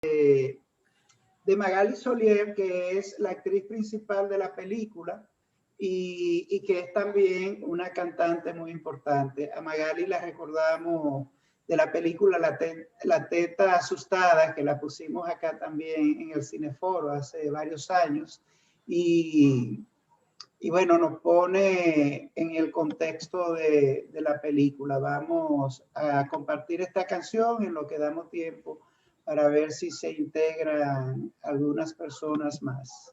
de Magali Solier, que es la actriz principal de la película y que es también una cantante muy importante. A Magali la recordamos de la película La Teta Asustada, que la pusimos acá también en el Cineforo hace varios años. Y bueno, nos pone en el contexto de la película. Vamos a compartir esta canción en lo que damos tiempo para ver si se integran algunas personas más.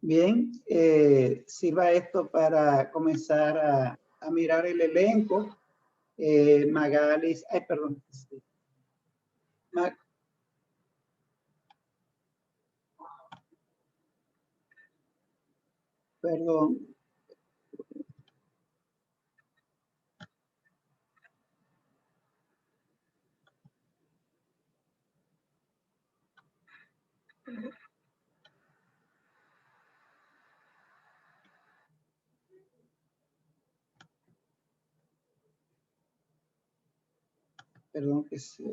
Bien, sirva esto para comenzar a mirar el elenco. Magali, ay, perdón. Perdón. Perdón que se...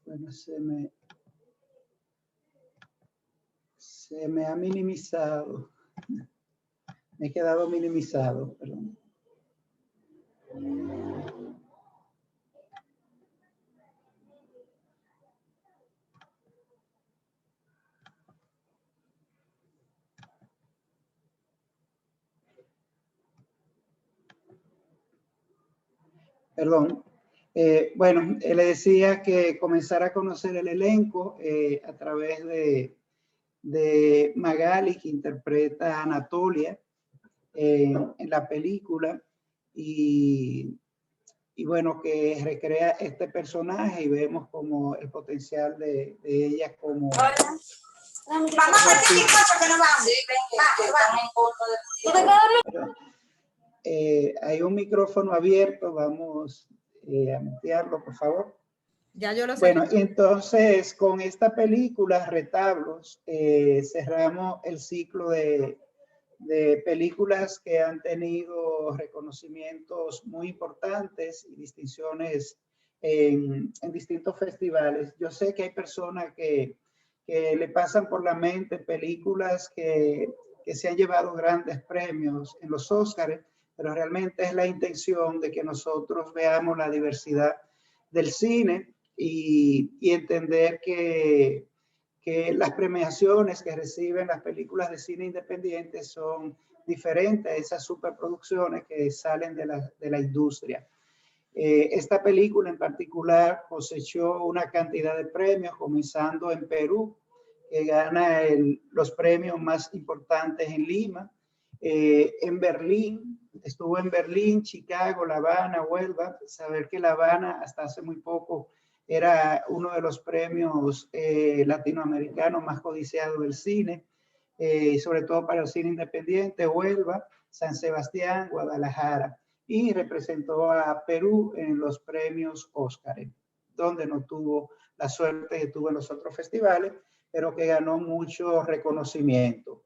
Bueno, se me ha minimizado. Me he quedado minimizado, perdón. Perdón. Bueno, le decía que comenzar a conocer el elenco a través de Magali, que interpreta a Anatolia en la película, y bueno, que recrea este personaje y vemos como el potencial de ella como... Vamos a ver qué pasa que no vamos. Hay un micrófono abierto, vamos a mutearlo, por favor. Ya yo lo sé. Bueno, entonces con esta película, Retablos, cerramos el ciclo de películas que han tenido reconocimientos muy importantes y distinciones en distintos festivales. Yo sé que hay personas que le pasan por la mente películas que se han llevado grandes premios en los Óscares, pero realmente es la intención de que nosotros veamos la diversidad del cine y entender que las premiaciones que reciben las películas de cine independiente son diferentes a esas superproducciones que salen de la industria. Esta película en particular cosechó una cantidad de premios, comenzando en Perú, que gana los premios más importantes en Lima, en Berlín, estuvo en Berlín, Chicago, La Habana, Huelva. Saber que La Habana hasta hace muy poco era uno de los premios latinoamericanos más codiciados del cine, sobre todo para el cine independiente. Huelva, San Sebastián, Guadalajara, y representó a Perú en los premios Óscar, donde no tuvo la suerte que tuvo en los otros festivales, pero que ganó mucho reconocimiento.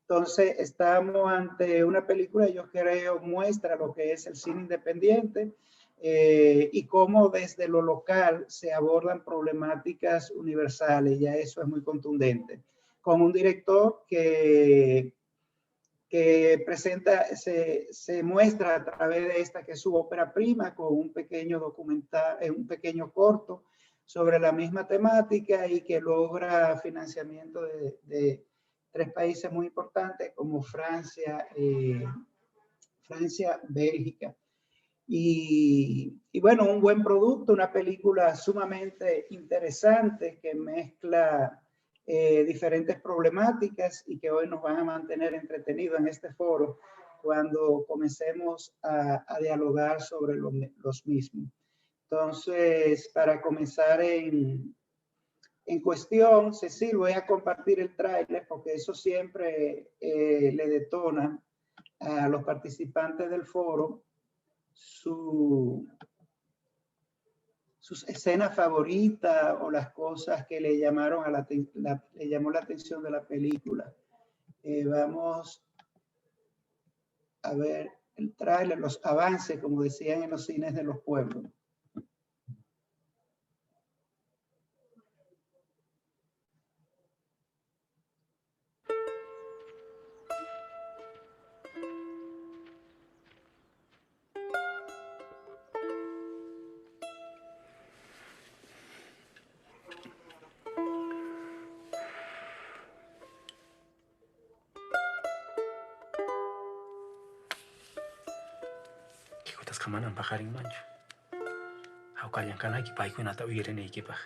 Entonces, estamos ante una película, yo creo, muestra lo que es el cine independiente y cómo desde lo local se abordan problemáticas universales. Ya eso es muy contundente. Con un director que presenta, se muestra a través de esta que es su ópera prima, con un pequeño documental, un pequeño corto sobre la misma temática, y que logra financiamiento de 3 países muy importantes como Francia, Bélgica. Y bueno, un buen producto, una película sumamente interesante que mezcla diferentes problemáticas y que hoy nos van a mantener entretenidos en este foro cuando comencemos a dialogar sobre los mismos. Entonces, para comenzar en cuestión, Cecil, voy a compartir el tráiler porque eso siempre le detona a los participantes del foro sus escenas favoritas o las cosas que le llamaron le llamó la atención de la película. Vamos a ver el tráiler, los avances, como decían en los cines de los pueblos. Kamanan paharing mancho. Au kalian kana ki pai kuna ta uire nei ki pa.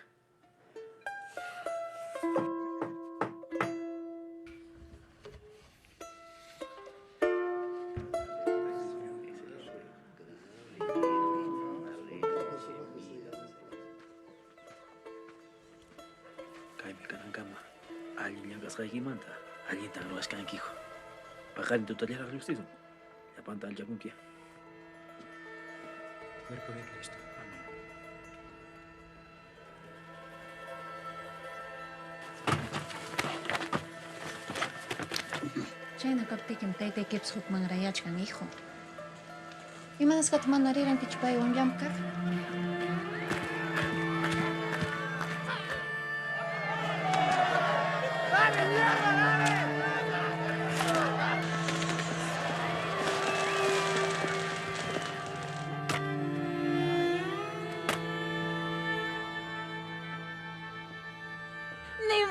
Kai me kanan kama. Ali nyagas kai ki manta. Ali tan ruas kan kijo. Paharing tu taliara lustizo. Ya pantal ya kun kia. Cuerpo de Cristo. Amén. Chayna kaptikim taytay kips hukman rayachkan hijo. Imanas katman nariran kichpay unyamkaq.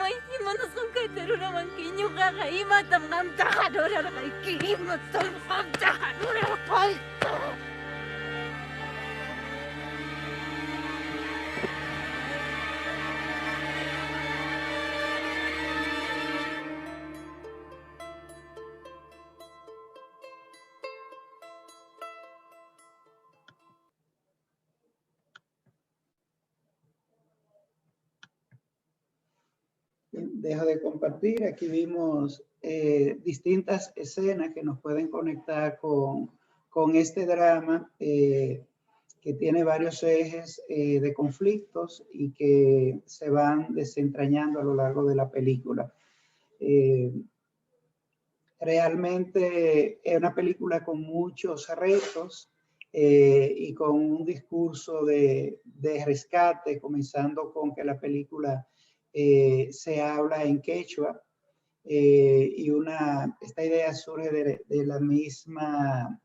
Ay, imanas kang kay Terura Mangkinyo ka kay Imatam ng Takadura kay Kimatam ng Takadura kay Dejo de compartir. Aquí vimos distintas escenas que nos pueden conectar con este drama que tiene varios ejes de conflictos y que se van desentrañando a lo largo de la película. Realmente es una película con muchos retos y con un discurso de rescate, comenzando con que la película se habla en quechua y esta idea surge de la misma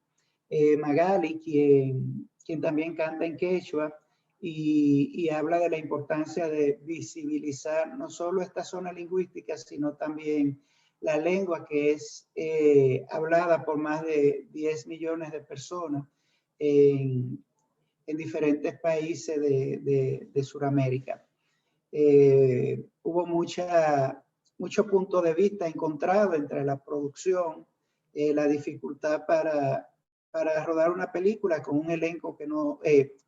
Magali, quien también canta en quechua y habla de la importancia de visibilizar no solo esta zona lingüística, sino también la lengua que es hablada por más de 10 millones de personas en diferentes países de Sudamérica. Hubo mucho punto de vista encontrado entre la producción, la dificultad para rodar una película con un elenco que no,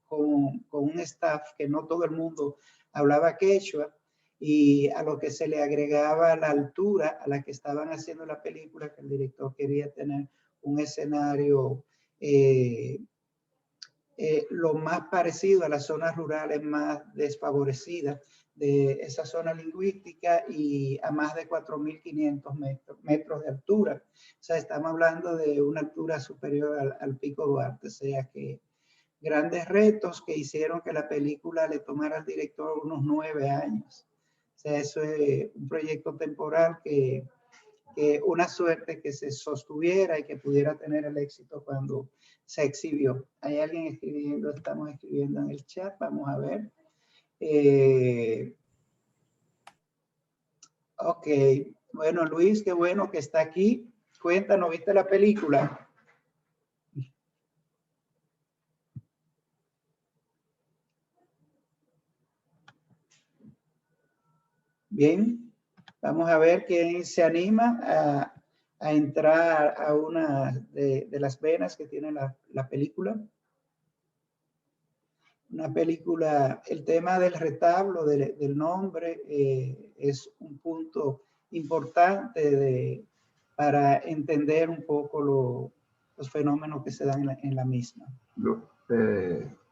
con un staff que no todo el mundo hablaba quechua, y a lo que se le agregaba la altura a la que estaban haciendo la película, que el director quería tener un escenario lo más parecido a las zonas rurales más desfavorecidas de esa zona lingüística y a más de 4.500 metros de altura. O sea, estamos hablando de una altura superior al Pico Duarte, o sea que grandes retos que hicieron que la película le tomara al director unos 9 años. O sea, eso es un proyecto temporal que una suerte que se sostuviera y que pudiera tener el éxito cuando se exhibió. Hay alguien escribiendo, estamos escribiendo en el chat, vamos a ver. Ok, bueno, Luis, qué bueno que está aquí. Cuéntanos, ¿viste la película? Bien, vamos a ver quién se anima a entrar a una de las venas que tiene la película. Una película, el tema del retablo, del nombre, es un punto importante para entender un poco los fenómenos que se dan en la misma.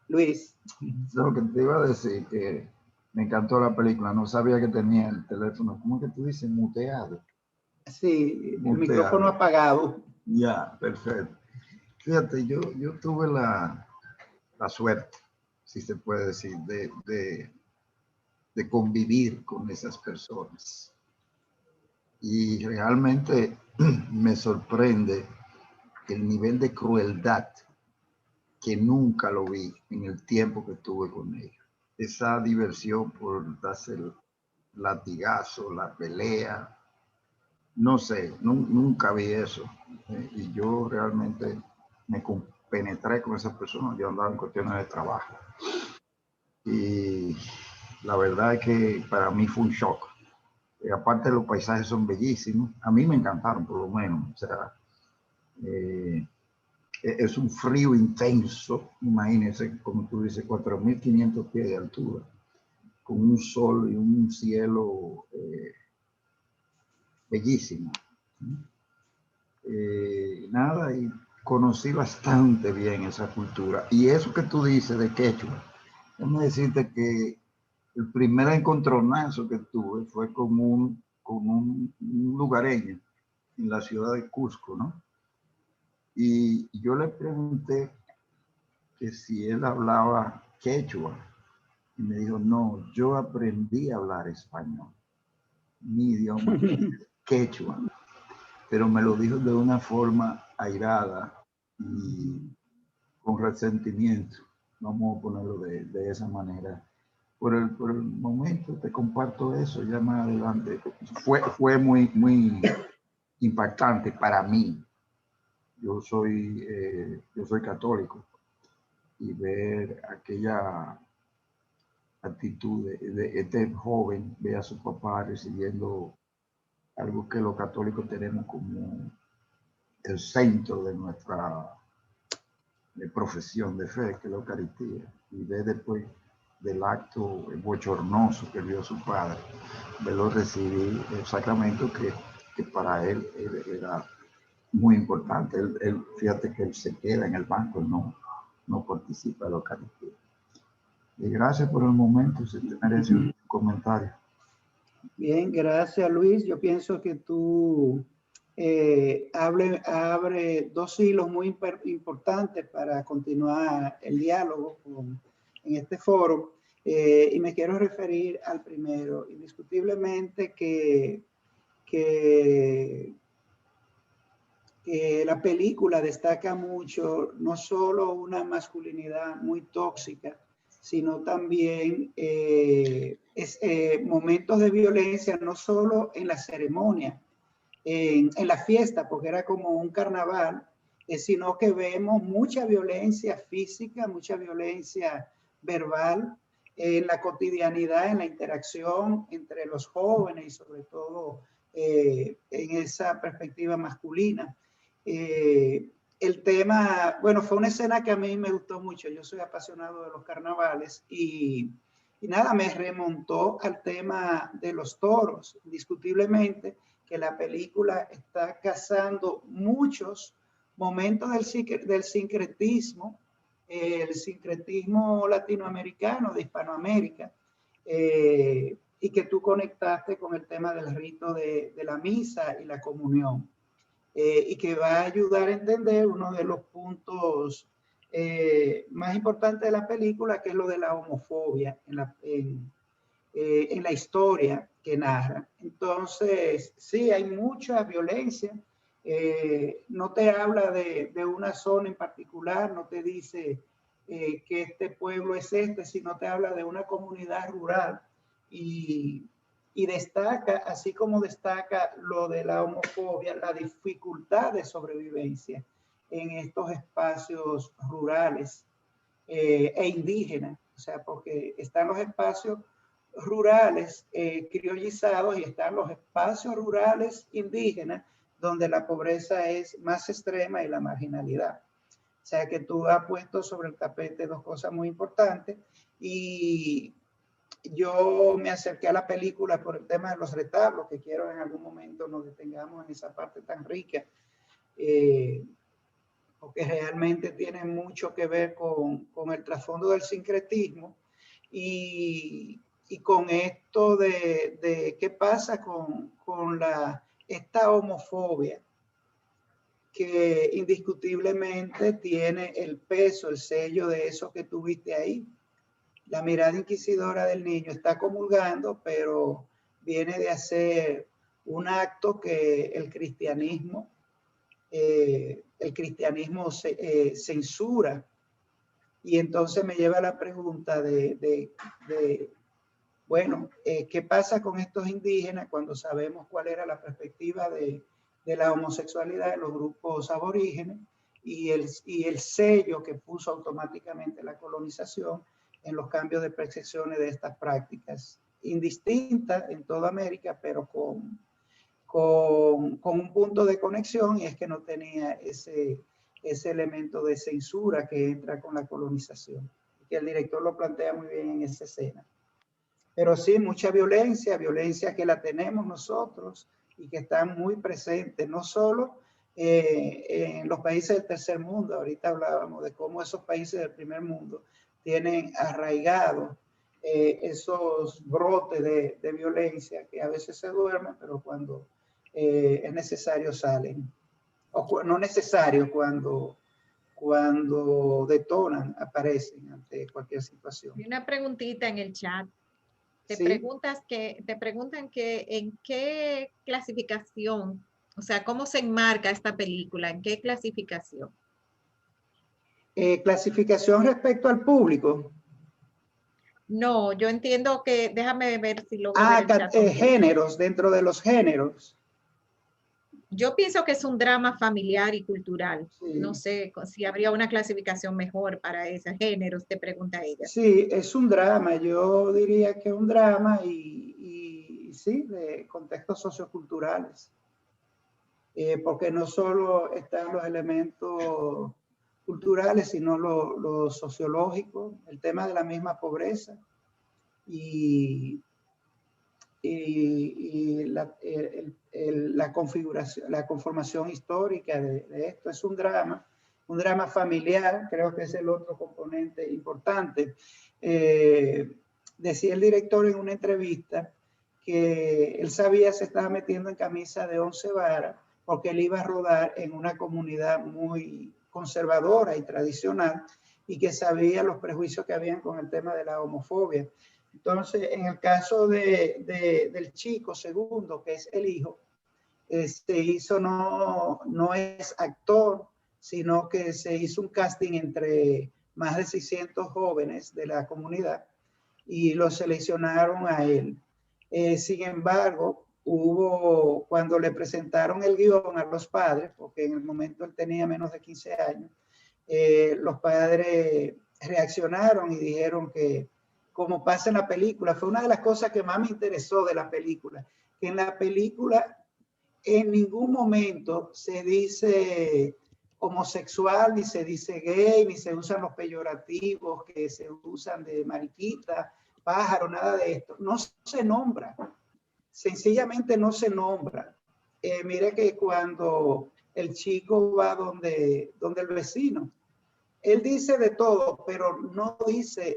Luis. Lo que te iba a decir, que me encantó la película, no sabía que tenía el teléfono, ¿cómo que tú dices? Muteado. Sí, muteado. El micrófono apagado. Ya, perfecto. Fíjate, yo tuve la suerte, si se puede decir, de convivir con esas personas. Y realmente me sorprende el nivel de crueldad que nunca lo vi en el tiempo que tuve con ellos. Esa diversión por darse el latigazo, la pelea, no sé, nunca vi eso. Y yo realmente me penetré con esa persona, yo andaba en cuestiones de trabajo. Y la verdad es que para mí fue un shock. Y aparte los paisajes son bellísimos, a mí me encantaron por lo menos. O sea, es un frío intenso, imagínense, como tú dices, 4.500 pies de altura, con un sol y un cielo bellísimo. Nada, y conocí bastante bien esa cultura. Y eso que tú dices de quechua, déjame decirte que el primer encontronazo que tuve fue con un lugareño en la ciudad de Cusco, ¿no? Y yo le pregunté que si él hablaba quechua. Y me dijo, no, yo aprendí a hablar español. Mi idioma quechua. Pero me lo dijo de una forma airada y con resentimiento. Vamos a ponerlo de esa manera. por el momento te comparto eso, ya más adelante. Fue muy impactante para mí. Yo soy católico y ver aquella actitud de este joven, ve a su papá recibiendo algo que los católicos tenemos como el centro de nuestra profesión de fe, que es la Eucaristía, y ve después del acto bochornoso que vio su padre, verlo recibir el sacramento que para él era muy importante. Fíjate que él se queda en el banco, no participa de la Eucaristía. Y gracias por el momento, si te merece un comentario. Bien, gracias Luis. Yo pienso que tú abre dos hilos muy importantes para continuar el diálogo en este foro. Y me quiero referir al primero. Indiscutiblemente que la película destaca mucho no solo una masculinidad muy tóxica, sino también momentos de violencia, no solo en la ceremonia, en la fiesta, porque era como un carnaval, sino que vemos mucha violencia física, mucha violencia verbal, en la cotidianidad, en la interacción entre los jóvenes y sobre todo en esa perspectiva masculina. El tema, bueno, fue una escena que a mí me gustó mucho. Yo soy apasionado de los carnavales y nada, me remontó al tema de los toros. Indiscutiblemente que la película está cazando muchos momentos del sincretismo, el sincretismo latinoamericano de Hispanoamérica, y que tú conectaste con el tema del rito de la misa y la comunión. Y que va a ayudar a entender uno de los puntos más importantes de la película, que es lo de la homofobia en la historia que narra. Entonces, sí, hay mucha violencia. No te habla de una zona en particular, no te dice que este pueblo es sino te habla de una comunidad rural y destaca, así como destaca lo de la homofobia, la dificultad de sobrevivencia en estos espacios rurales e indígenas. O sea, porque están los espacios rurales criollizados y están los espacios rurales indígenas donde la pobreza es más extrema y la marginalidad. O sea que tú has puesto sobre el tapete dos cosas muy importantes y yo me acerqué a la película por el tema de los retablos, que quiero en algún momento nos detengamos en esa parte tan rica, porque realmente tiene mucho que ver con el trasfondo del sincretismo y con esto de qué pasa con esta homofobia que indiscutiblemente tiene el peso, el sello de eso que tuviste ahí. La mirada inquisidora del niño está comulgando, pero viene de hacer un acto que el cristianismo censura. Y entonces me lleva a la pregunta bueno, ¿qué pasa con estos indígenas cuando sabemos cuál era la perspectiva de la homosexualidad de los grupos aborígenes y el sello que puso automáticamente la colonización en los cambios de percepciones de estas prácticas, indistintas en toda América, pero con un punto de conexión, y es que no tenía ese elemento de censura que entra con la colonización, que el director lo plantea muy bien en esa escena. Pero sí, mucha violencia que la tenemos nosotros y que está muy presente, no solo en los países del tercer mundo. Ahorita hablábamos de cómo esos países del primer mundo tienen arraigados esos brotes de violencia que a veces se duermen, pero cuando es necesario salen. O no necesario, cuando detonan, aparecen ante cualquier situación. Y una preguntita en el chat. Te ¿Sí? preguntan que en qué clasificación, o sea, cómo se enmarca esta película, en qué clasificación. Clasificación respecto al público. No, yo entiendo que, déjame ver si logro ver el chat. Géneros, dentro de los géneros. Yo pienso que es un drama familiar y cultural. Sí. No sé si habría una clasificación mejor para ese género, te pregunta ella. Sí, es un drama, yo diría que es un drama y sí, de contextos socioculturales. Porque no solo están los elementos culturales, sino lo sociológico, el tema de la misma pobreza y la configuración, la conformación histórica de esto. Es un drama familiar, creo que es el otro componente importante. Decía el director en una entrevista que él sabía se estaba metiendo en camisa de 11 varas porque él iba a rodar en una comunidad muy conservadora y tradicional y que sabía los prejuicios que habían con el tema de la homofobia. Entonces, en el caso del chico segundo, que es el hijo, no es actor, sino que se hizo un casting entre más de 600 jóvenes de la comunidad y lo seleccionaron a él. Sin embargo, cuando le presentaron el guión a los padres, porque en el momento él tenía menos de 15 años, los padres reaccionaron y dijeron que, como pasa en la película, fue una de las cosas que más me interesó de la película, que en la película en ningún momento se dice homosexual, ni se dice gay, ni se usan los peyorativos que se usan de mariquita, pájaro, nada de esto. No se nombra, sencillamente no se nombra. Mire que cuando el chico va donde el vecino, él dice de todo, pero no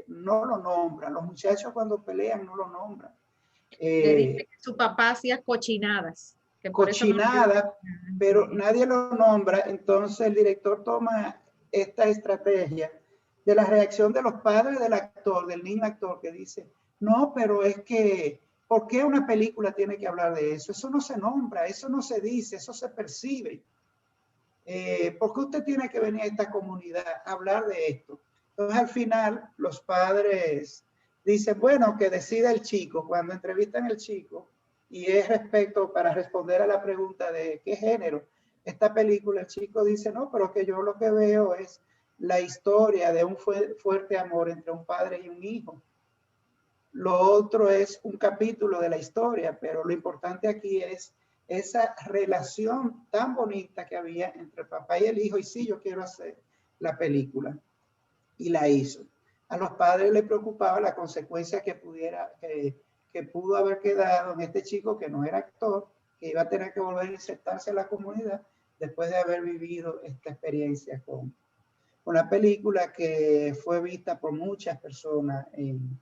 lo nombra. Los muchachos cuando pelean no lo nombran. Le dice que su papá hacía cochinadas. Que cochinada, pero nadie lo nombra. Entonces el director toma esta estrategia de la reacción de los padres del actor, del niño actor, que dice, no, pero es que, ¿por qué una película tiene que hablar de eso? Eso no se nombra, eso no se dice, eso se percibe. ¿Por qué usted tiene que venir a esta comunidad a hablar de esto? Entonces al final los padres dicen, bueno, que decida el chico. Cuando entrevistan al chico, y es respecto para responder a la pregunta de qué género esta película, el chico dice, no, pero que yo lo que veo es la historia de un fuerte amor entre un padre y un hijo. Lo otro es un capítulo de la historia, pero lo importante aquí es esa relación tan bonita que había entre el papá y el hijo, y sí, yo quiero hacer la película. Y la hizo. A los padres les preocupaba la consecuencia que pudo haber quedado en este chico que no era actor, que iba a tener que volver a insertarse a la comunidad después de haber vivido esta experiencia con la película que fue vista por muchas personas en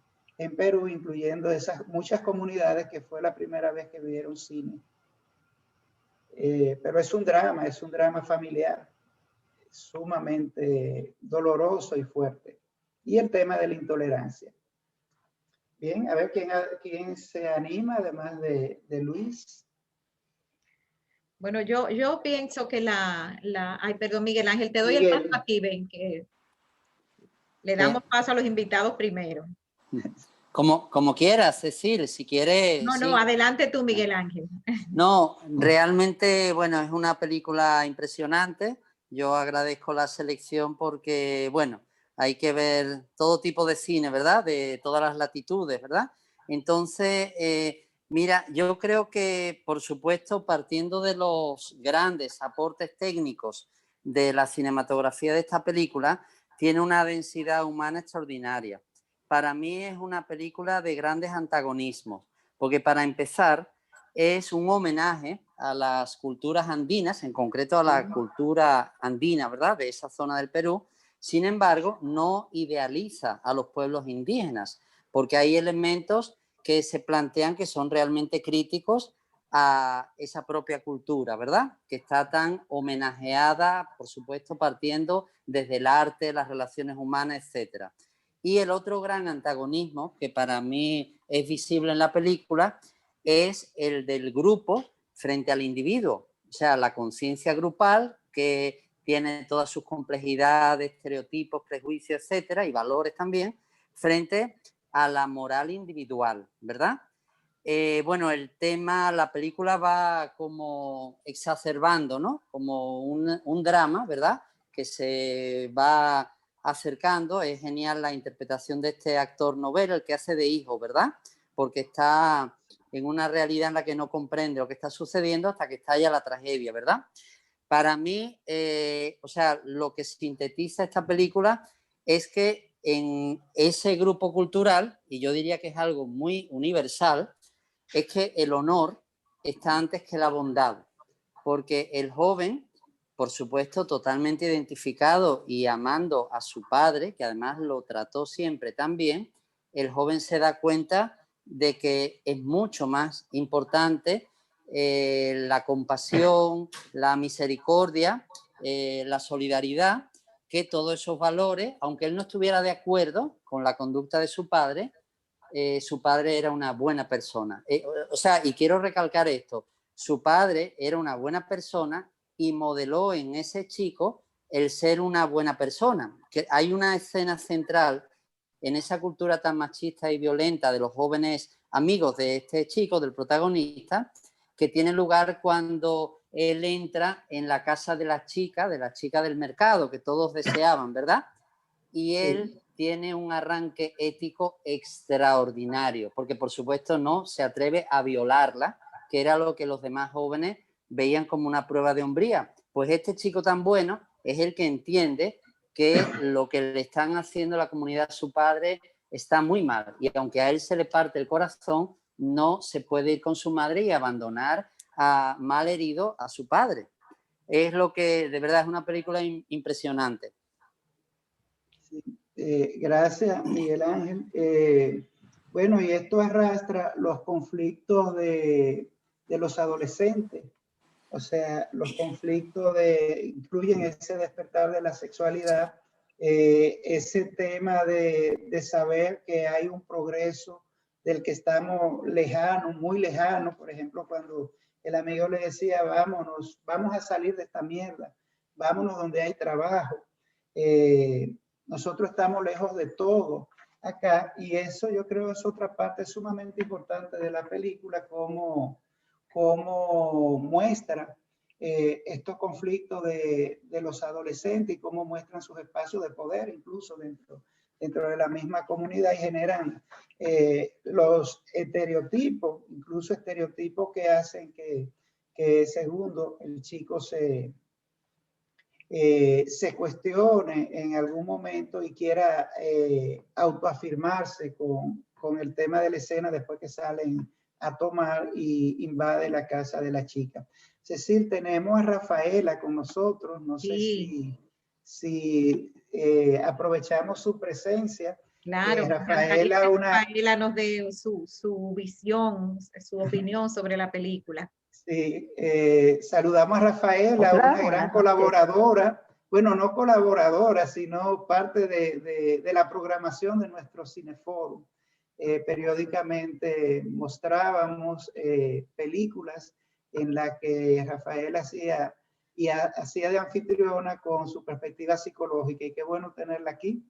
Perú, incluyendo esas muchas comunidades que fue la primera vez que vieron cine. Pero es un drama familiar, sumamente doloroso y fuerte. Y el tema de la intolerancia. Bien, a ver quién se anima, además de Luis. Bueno, yo pienso que ay, perdón, Miguel Ángel, te doy el paso aquí, ven, que le damos paso a los invitados primero. Como quieras, Cecil, si quieres. No, sí. Adelante tú, Miguel Ángel. No, realmente, bueno, es una película impresionante. Yo agradezco la selección porque, bueno, hay que ver todo tipo de cine, ¿verdad? De todas las latitudes, ¿verdad? Entonces, mira, yo creo que, por supuesto, partiendo de los grandes aportes técnicos de la cinematografía de esta película, tiene una densidad humana extraordinaria. Para mí es una película de grandes antagonismos, porque para empezar es un homenaje a las culturas andinas, en concreto a la cultura andina, ¿verdad?, de esa zona del Perú. Sin embargo, no idealiza a los pueblos indígenas, porque hay elementos que se plantean que son realmente críticos a esa propia cultura, ¿verdad?, que está tan homenajeada, por supuesto, partiendo desde el arte, las relaciones humanas, etcétera. Y el otro gran antagonismo que para mí es visible en la película es el del grupo frente al individuo, o sea, la conciencia grupal que tiene todas sus complejidades, estereotipos, prejuicios, etcétera, y valores también, frente a la moral individual, ¿verdad? Bueno, el tema, la película va como exacerbando, ¿no? Como un drama, ¿verdad? Que se va acercando. Es genial la interpretación de este actor novel, el que hace de hijo, ¿verdad? Porque está en una realidad en la que no comprende lo que está sucediendo hasta que estalla la tragedia, ¿verdad? Para mí, o sea, lo que sintetiza esta película es que en ese grupo cultural, y yo diría que es algo muy universal, es que el honor está antes que la bondad, porque el joven, por supuesto, totalmente identificado y amando a su padre, que además lo trató siempre tan bien, el joven se da cuenta de que es mucho más importante la compasión, la misericordia, la solidaridad, que todos esos valores, aunque él no estuviera de acuerdo con la conducta de su padre era una buena persona. O sea, y quiero recalcar esto, su padre era una buena persona y modeló en ese chico el ser una buena persona. Que hay una escena central en esa cultura tan machista y violenta de los jóvenes amigos de este chico, del protagonista, que tiene lugar cuando él entra en la casa de la chica del mercado, que todos deseaban, ¿verdad? Y él tiene un arranque ético extraordinario, porque por supuesto no se atreve a violarla, que era lo que los demás jóvenes veían como una prueba de hombría. Pues este chico tan bueno es el que entiende que lo que le están haciendo la comunidad a su padre está muy mal, y aunque a él se le parte el corazón, no se puede ir con su madre y abandonar mal herido a su padre. Es lo que de verdad es una película impresionante. Sí. Gracias, Miguel Ángel. Bueno, y esto arrastra los conflictos de los adolescentes. O sea, los conflictos incluyen ese despertar de la sexualidad, ese tema de saber que hay un progreso del que estamos lejanos, muy lejanos. Por ejemplo, cuando el amigo le decía, vámonos, vamos a salir de esta mierda, vámonos donde hay trabajo. Nosotros estamos lejos de todo acá, y eso yo creo es otra parte sumamente importante de la película, como muestra estos conflictos de los adolescentes y cómo muestran sus espacios de poder, incluso dentro de la misma comunidad, y generan los estereotipos, incluso estereotipos que hacen que segundo, el chico se cuestione en algún momento y quiera autoafirmarse con el tema de la escena después que salen a tomar y invade la casa de la chica. Cecil, tenemos a Rafaela con nosotros, no sé si aprovechamos su presencia. Claro, Rafaela nos dé su visión, su opinión sobre la película. Sí, saludamos a Rafaela, una gran colaboradora, bueno, no colaboradora, sino parte de la programación de nuestro Cineforum. Periódicamente mostrábamos películas en las que Rafaela hacía de anfitriona con su perspectiva psicológica, y qué bueno tenerla aquí.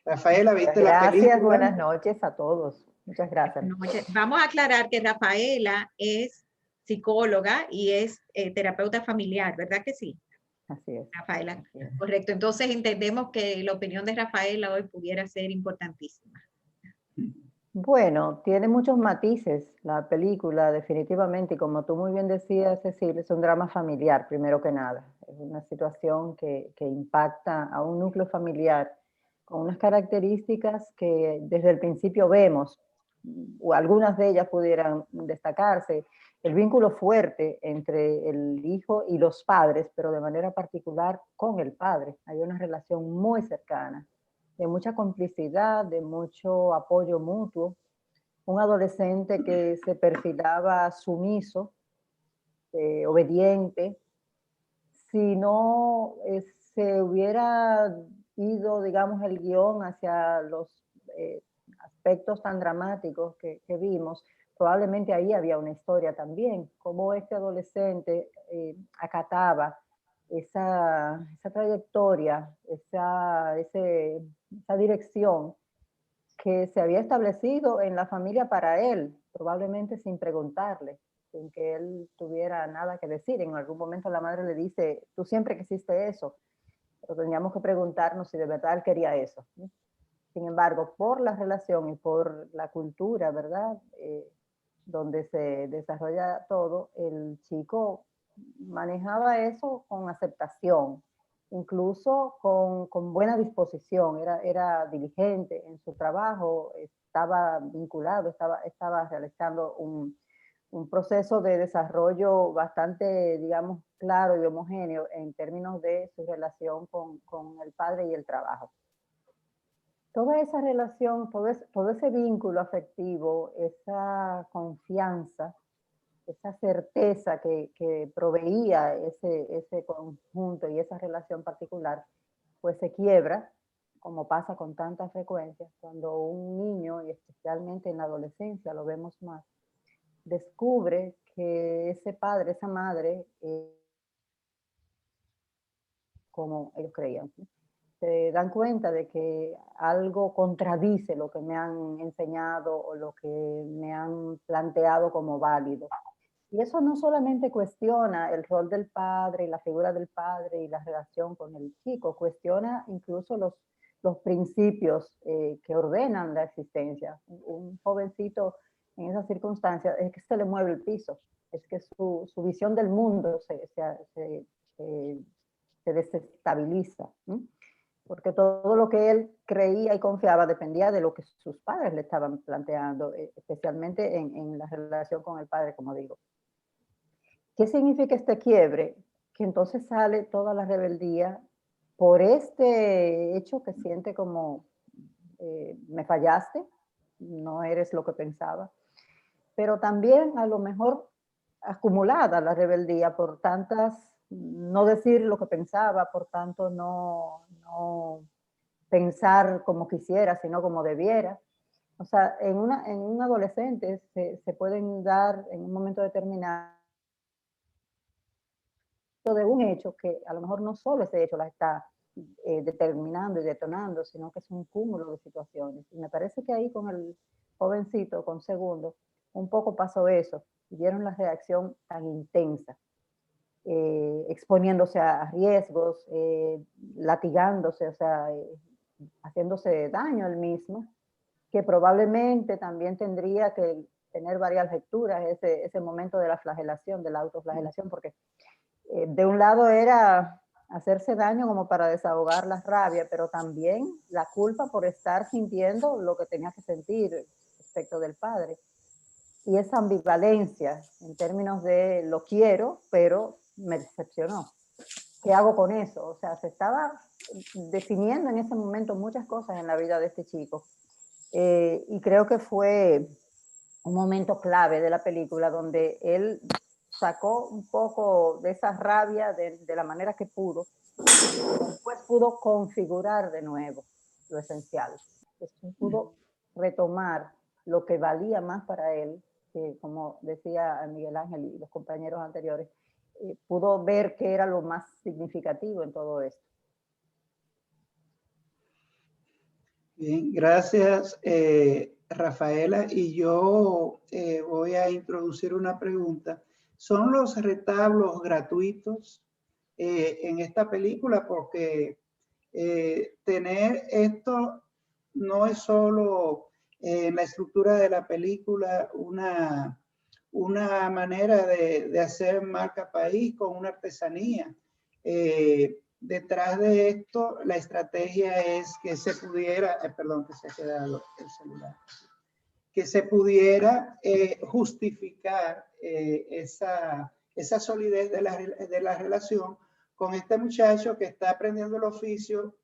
Rafaela, ¿viste la película? Gracias, buenas noches a todos. Muchas gracias. Vamos a aclarar que Rafaela es psicóloga y es terapeuta familiar, ¿verdad que sí? Así es. Rafaela, así es. correcto. Entonces entendemos que la opinión de Rafaela hoy pudiera ser importantísima. Bueno, tiene muchos matices la película, definitivamente, y como tú muy bien decías, Cecilia, es un drama familiar, primero que nada. Es una situación que impacta a un núcleo familiar con unas características que desde el principio vemos, o algunas de ellas pudieran destacarse, el vínculo fuerte entre el hijo y los padres, pero de manera particular con el padre. Hay una relación muy cercana, de mucha complicidad, de mucho apoyo mutuo. Un adolescente que se perfilaba sumiso, obediente. Si no se hubiera ido, digamos, el guión hacia los aspectos tan dramáticos que vimos, probablemente ahí había una historia también, cómo este adolescente acataba esa trayectoria, esa dirección que se había establecido en la familia para él, probablemente sin preguntarle, sin que él tuviera nada que decir. En algún momento la madre le dice, tú siempre quisiste eso, pero teníamos que preguntarnos si de verdad él quería eso. Sin embargo, por la relación y por la cultura, ¿verdad? Donde se desarrolla todo, el chico manejaba eso con aceptación, incluso con buena disposición, era diligente en su trabajo, estaba vinculado, estaba realizando un proceso de desarrollo bastante, digamos, claro y homogéneo en términos de su relación con el padre y el trabajo. Toda esa relación, todo ese vínculo afectivo, esa confianza, esa certeza que proveía ese conjunto y esa relación particular, pues se quiebra, como pasa con tanta frecuencia, cuando un niño, y especialmente en la adolescencia, lo vemos más, descubre que ese padre, esa madre, como ellos creían, ¿sí? Se dan cuenta de que algo contradice lo que me han enseñado o lo que me han planteado como válido. Y eso no solamente cuestiona el rol del padre y la figura del padre y la relación con el chico, cuestiona incluso los principios que ordenan la existencia. Un jovencito en esas circunstancias es que se le mueve el piso, es que su visión del mundo se desestabiliza, ¿sí? Porque todo lo que él creía y confiaba dependía de lo que sus padres le estaban planteando, especialmente en la relación con el padre, como digo. ¿Qué significa este quiebre? Que entonces sale toda la rebeldía por este hecho que siente como me fallaste, no eres lo que pensaba, pero también a lo mejor acumulada la rebeldía por tantas, no decir lo que pensaba, por tanto no pensar como quisiera, sino como debiera. O sea, en un adolescente se pueden dar en un momento determinado de un hecho que a lo mejor no solo ese hecho la está determinando y detonando, sino que es un cúmulo de situaciones. Y me parece que ahí con el jovencito, con Segundo, un poco pasó eso. Vieron la reacción tan intensa, exponiéndose a riesgos, latigándose, o sea, haciéndose daño al mismo, que probablemente también tendría que tener varias lecturas ese momento de la flagelación, de la autoflagelación, porque de un lado era hacerse daño como para desahogar la rabia, pero también la culpa por estar sintiendo lo que tenía que sentir respecto del padre. Y esa ambivalencia en términos de lo quiero, pero me decepcionó. ¿Qué hago con eso? O sea, se estaba definiendo en ese momento muchas cosas en la vida de este chico. Y creo que fue un momento clave de la película donde él sacó un poco de esa rabia de la manera que pudo, después pudo configurar de nuevo lo esencial, después pudo retomar lo que valía más para él, que como decía Miguel Ángel y los compañeros anteriores, pudo ver qué era lo más significativo en todo esto. Bien, gracias Rafaela. Y yo voy a introducir una pregunta. ¿Son los retablos gratuitos en esta película? Porque tener esto no es solo en la estructura de la película una manera de hacer marca país con una artesanía. Detrás de esto, la estrategia es que se pudiera, perdón, que se ha quedado el celular, que se pudiera justificar esa solidez de la relación con este muchacho que está aprendiendo el oficio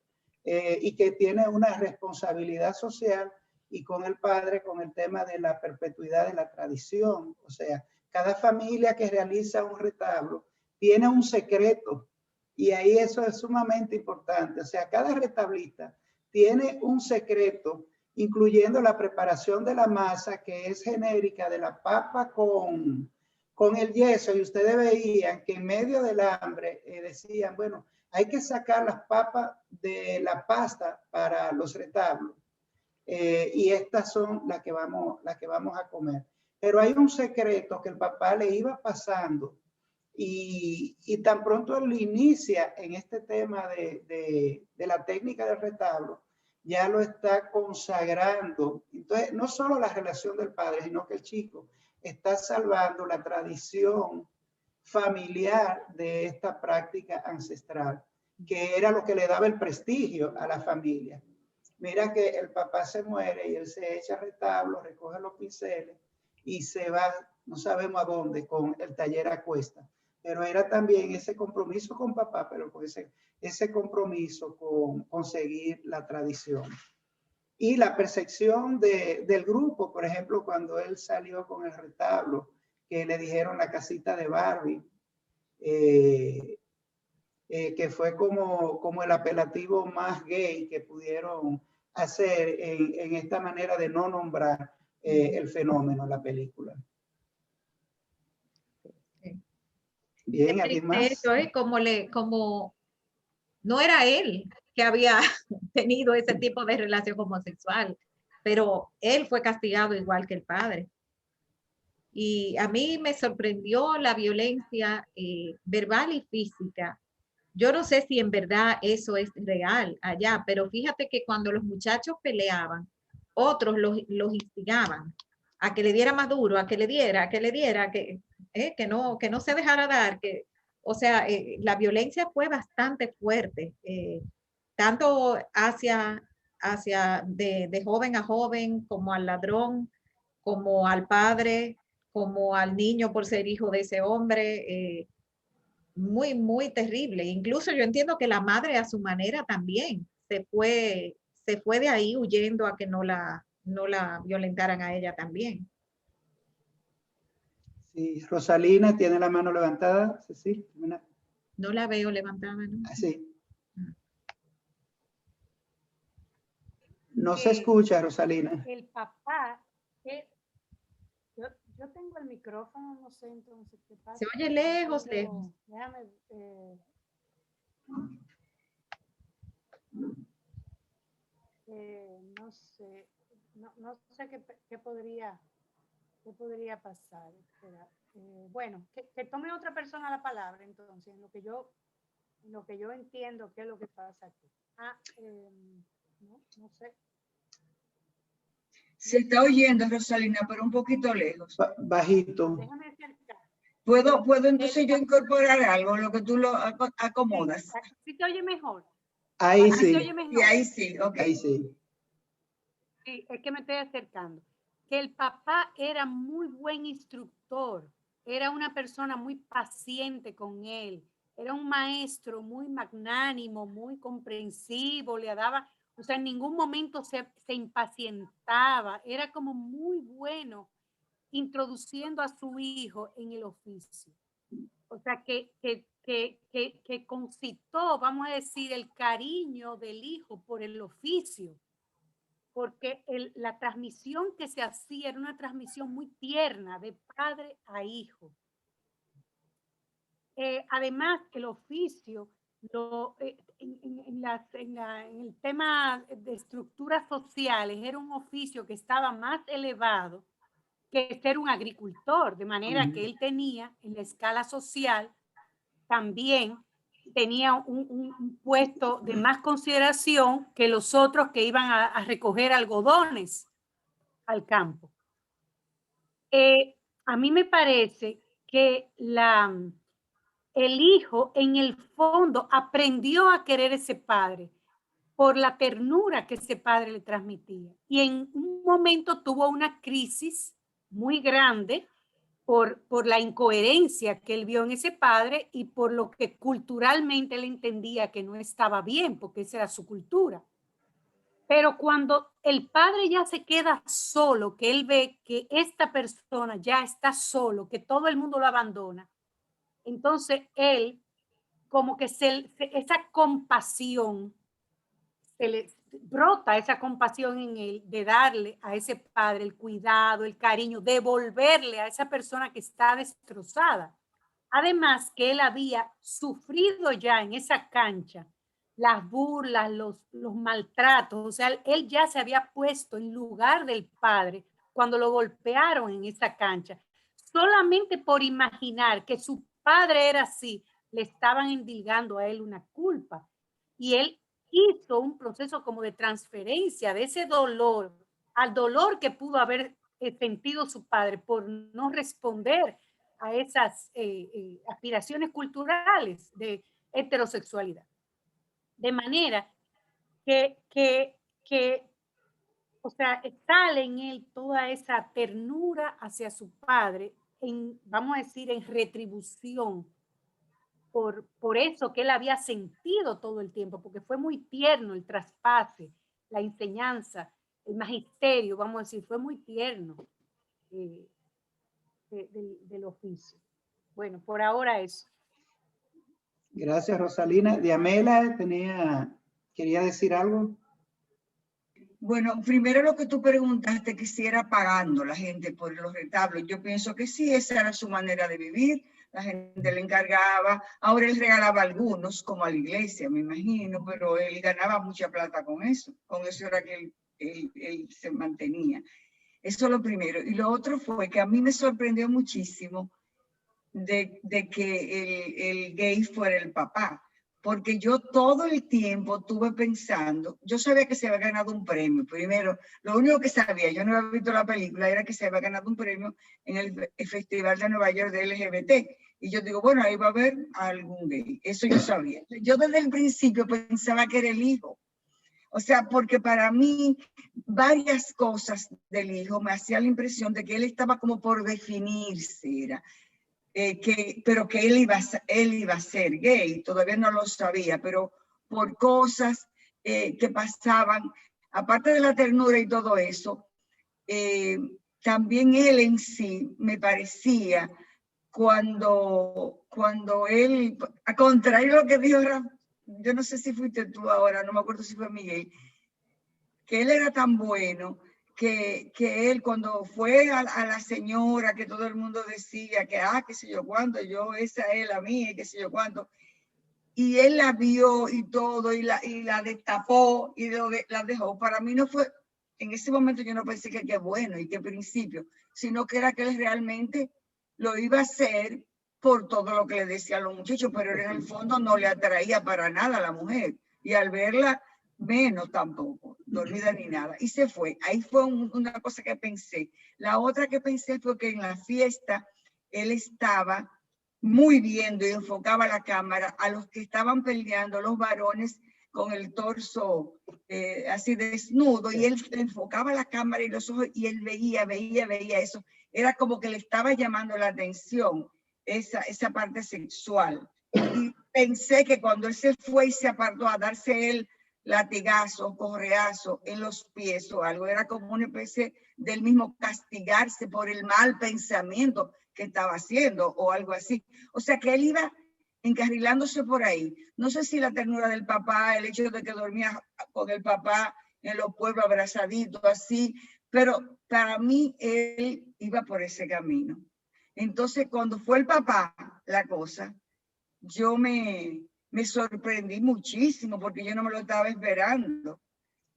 y que tiene una responsabilidad social, y con el padre con el tema de la perpetuidad de la tradición. O sea, cada familia que realiza un retablo tiene un secreto, y ahí eso es sumamente importante. O sea, cada retablista tiene un secreto, incluyendo la preparación de la masa, que es genérica, de la papa con el yeso. Y ustedes veían que en medio del hambre decían, bueno, hay que sacar las papas de la pasta para los retablos. y estas son las que vamos a comer. Pero hay un secreto que el papá le iba pasando y tan pronto él inicia en este tema de la técnica del retablo, ya lo está consagrando. Entonces, no solo la relación del padre, sino que el chico está salvando la tradición familiar de esta práctica ancestral, que era lo que le daba el prestigio a la familia. Mira que el papá se muere y él se echa retablo, recoge los pinceles y se va, no sabemos a dónde, con el taller a cuesta. Pero era también ese compromiso con papá, pero con ese compromiso con seguir la tradición. Y la percepción del grupo, por ejemplo, cuando él salió con el retablo, que le dijeron la casita de Barbie, que fue como el apelativo más gay que pudieron hacer en esta manera de no nombrar el fenómeno en la película. Bien, ¿alguien más? Eso es como no era él que había tenido ese tipo de relación homosexual, pero él fue castigado igual que el padre. Y a mí me sorprendió la violencia verbal y física. Yo no sé si en verdad eso es real allá, pero fíjate que cuando los muchachos peleaban, otros los instigaban a que le diera más duro, a que le diera, que no se dejara dar. O sea, la violencia fue bastante fuerte, tanto de joven a joven, como al ladrón, como al padre, como al niño por ser hijo de ese hombre. Muy, muy terrible. Incluso yo entiendo que la madre a su manera también se fue de ahí huyendo a que no la violentaran a ella también. Sí, Rosalina tiene la mano levantada. Sí, no la veo levantada, ¿no? Sí. No se escucha, Rosalina. El papá, yo tengo el micrófono, no sé entonces qué pasa. Se oye lejos. Déjame. No sé, no sé qué podría pasar. Bueno, que tome otra persona la palabra entonces, en lo que yo entiendo qué es lo que pasa aquí. No sé. Se está oyendo, Rosalina, pero un poquito lejos. Bajito. Déjame acercar. ¿Puedo entonces yo incorporar algo, lo que tú lo acomodas? Sí te oye mejor. Ahí sí. ¿Se oye mejor? Y ahí sí, ok. Ahí sí. Sí, es que me estoy acercando. Que el papá era muy buen instructor, era una persona muy paciente con él, era un maestro muy magnánimo, muy comprensivo, le daba, o sea, en ningún momento se impacientaba, era como muy bueno introduciendo a su hijo en el oficio. O sea, que concitó, vamos a decir, el cariño del hijo por el oficio, porque la transmisión que se hacía era una transmisión muy tierna de padre a hijo. Además, el oficio, en el tema de estructuras sociales, era un oficio que estaba más elevado que ser un agricultor, de manera que él tenía en la escala social también tenía un puesto de más consideración que los otros que iban a recoger algodones al campo. A mí me parece que el hijo en el fondo aprendió a querer a ese padre por la ternura que ese padre le transmitía. Y en un momento tuvo una crisis muy grande por la incoherencia que él vio en ese padre y por lo que culturalmente él entendía que no estaba bien, porque esa era su cultura. Pero cuando el padre ya se queda solo, que él ve que esta persona ya está solo, que todo el mundo lo abandona, entonces él, como que esa compasión, se le brota esa compasión en él de darle a ese padre el cuidado, el cariño, devolverle a esa persona que está destrozada. Además que él había sufrido ya en esa cancha las burlas, los maltratos. O sea, él ya se había puesto en lugar del padre cuando lo golpearon en esa cancha. Solamente por imaginar que su padre era así, le estaban endilgando a él una culpa. Y él hizo un proceso como de transferencia de ese dolor al dolor que pudo haber sentido su padre por no responder a esas aspiraciones culturales de heterosexualidad. De manera que, o sea, sale en él toda esa ternura hacia su padre, vamos a decir, en retribución por eso que él había sentido todo el tiempo, porque fue muy tierno el traspase, la enseñanza, el magisterio, vamos a decir, fue muy tierno del oficio. Bueno, por ahora eso. Gracias, Rosalina. Diamela quería decir algo. Bueno, primero lo que tú preguntaste, que si era pagando la gente por los retablos. Yo pienso que sí, esa era su manera de vivir. La gente le encargaba. Ahora él regalaba algunos, como a la iglesia, me imagino, pero él ganaba mucha plata con eso. Con eso era que él se mantenía. Eso es lo primero. Y lo otro fue que a mí me sorprendió muchísimo de que el gay fuera el papá. Porque yo todo el tiempo estuve pensando, yo sabía que se había ganado un premio. Primero, lo único que sabía, yo no había visto la película, era que se había ganado un premio en el Festival de Nueva York de LGBT. Y yo digo, bueno, ahí va a haber algún gay. Eso yo sabía. Yo desde el principio pensaba que era el hijo. O sea, porque para mí varias cosas del hijo me hacían la impresión de que él estaba como por definirse, era. Pero que él iba a ser gay, todavía no lo sabía, pero por cosas que pasaban, aparte de la ternura y todo eso, también él en sí me parecía cuando él, a contrario de lo que dijo Rafa, yo no sé si fuiste tú ahora, no me acuerdo si fue Miguel, que él era tan bueno que él cuando fue a la señora que todo el mundo decía que, qué sé yo cuánto, esa es la mía, qué sé yo cuánto, y él la vio y todo, y la destapó y la dejó. Para mí no fue, en ese momento yo no pensé que qué bueno y qué principio, sino que era que él realmente lo iba a hacer por todo lo que le decía a los muchachos, pero en el fondo no le atraía para nada a la mujer. Y al verla, menos tampoco, dormida ni nada. Y se fue. Ahí fue una cosa que pensé. La otra que pensé fue que en la fiesta él estaba muy viendo y enfocaba la cámara a los que estaban peleando, los varones con el torso así desnudo, y él enfocaba la cámara y los ojos y él veía eso. Era como que le estaba llamando la atención esa parte sexual. Y pensé que cuando él se fue y se apartó a darse él latigazo, correazo en los pies o algo, era como una especie del mismo castigarse por el mal pensamiento que estaba haciendo o algo así. O sea que él iba encarrilándose por ahí. No sé si la ternura del papá, el hecho de que dormía con el papá en los pueblos abrazaditos así, pero para mí él iba por ese camino. Entonces cuando fue el papá la cosa, yo me sorprendí muchísimo porque yo no me lo estaba esperando.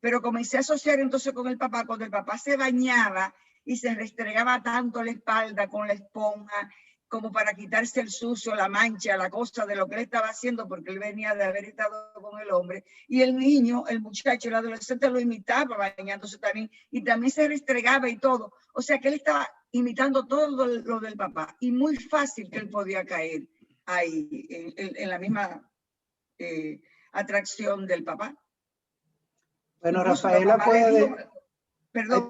Pero comencé a asociar entonces con el papá, cuando el papá se bañaba y se restregaba tanto la espalda con la esponja, como para quitarse el sucio, la mancha, la cosa de lo que él estaba haciendo, porque él venía de haber estado con el hombre. Y el niño, el muchacho, el adolescente lo imitaba bañándose también, y también se restregaba y todo. O sea que él estaba imitando todo lo del papá, y muy fácil que él podía caer ahí, en la misma atracción del papá. Bueno, Incluso Rafaela puede... Perdón.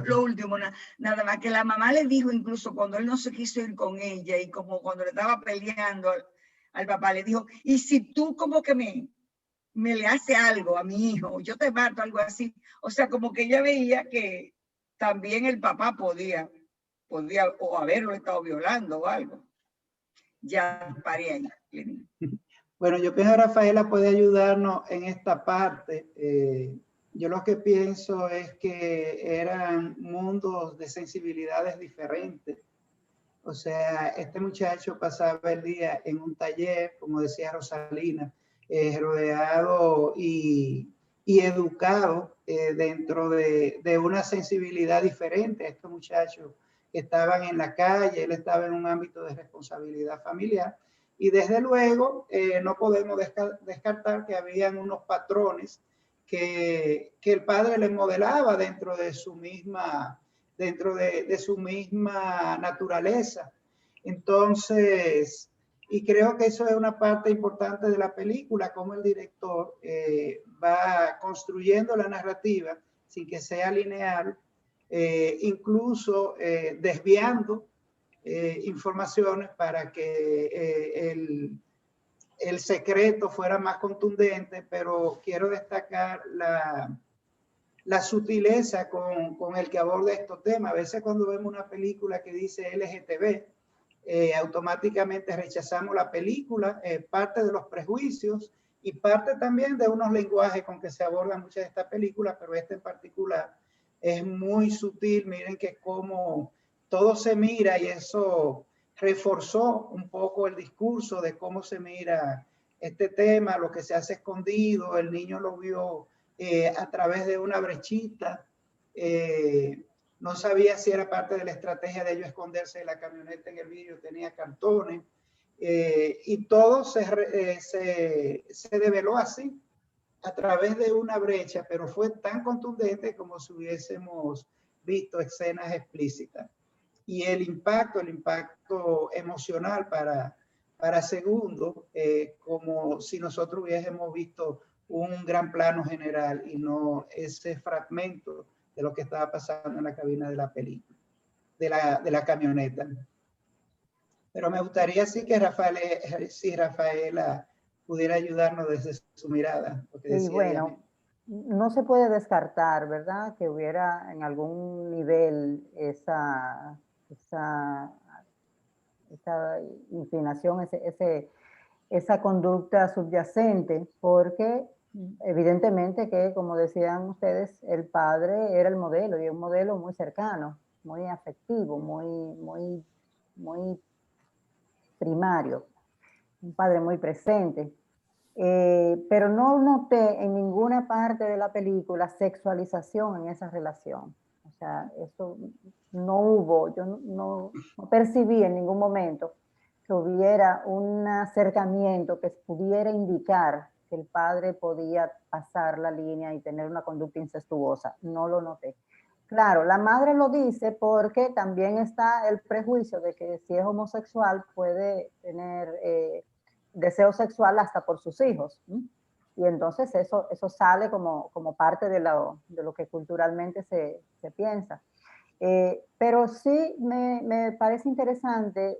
Lo último, nada más que la mamá le dijo, incluso cuando él no se quiso ir con ella y como cuando le estaba peleando al papá, le dijo, y si tú como que me le hace algo a mi hijo, yo te mato, algo así. O sea, como que ella veía que también el papá podía o haberlo estado violando o algo. Ya paré ahí. Bueno, yo pienso que Rafaela puede ayudarnos en esta parte. Yo lo que pienso es que eran mundos de sensibilidades diferentes. O sea, este muchacho pasaba el día en un taller, como decía Rosalina, rodeado y educado dentro de una sensibilidad diferente a estos muchachos que estaban en la calle. Él estaba en un ámbito de responsabilidad familiar. Y desde luego no podemos descartar que habían unos patrones que el padre le modelaba dentro de su misma, de su misma naturaleza. Entonces, y creo que eso es una parte importante de la película, cómo el director va construyendo la narrativa sin que sea lineal, incluso desviando informaciones para que el secreto fuera más contundente, pero quiero destacar la sutileza con el que aborda estos temas. A veces cuando vemos una película que dice LGTB, automáticamente rechazamos la película, parte de los prejuicios y parte también de unos lenguajes con que se abordan muchas de estas películas, pero esta en particular es muy sutil. Miren que cómo todo se mira, y eso reforzó un poco el discurso de cómo se mira este tema, lo que se hace escondido. El niño lo vio a través de una brechita, no sabía si era parte de la estrategia de ellos esconderse de la camioneta. En el vídeo tenía cartones, y todo se develó así, a través de una brecha, pero fue tan contundente como si hubiésemos visto escenas explícitas. Y el impacto emocional para Segundo, como si nosotros hubiésemos visto un gran plano general y no ese fragmento de lo que estaba pasando en la cabina de la película, de la camioneta. Pero me gustaría sí que Rafaela pudiera ayudarnos desde su mirada. Y bueno, no se puede descartar, ¿verdad?, que hubiera en algún nivel esa inclinación, esa conducta subyacente, porque evidentemente que, como decían ustedes, el padre era el modelo, y un modelo muy cercano, muy afectivo, muy primario, un padre muy presente. Pero no noté en ninguna parte de la película sexualización en esa relación. O sea, eso no hubo, yo no percibí en ningún momento que hubiera un acercamiento que pudiera indicar que el padre podía pasar la línea y tener una conducta incestuosa. No lo noté. Claro, la madre lo dice porque también está el prejuicio de que si es homosexual puede tener deseo sexual hasta por sus hijos. Y entonces eso sale como parte de lo que culturalmente se piensa. Pero sí me parece interesante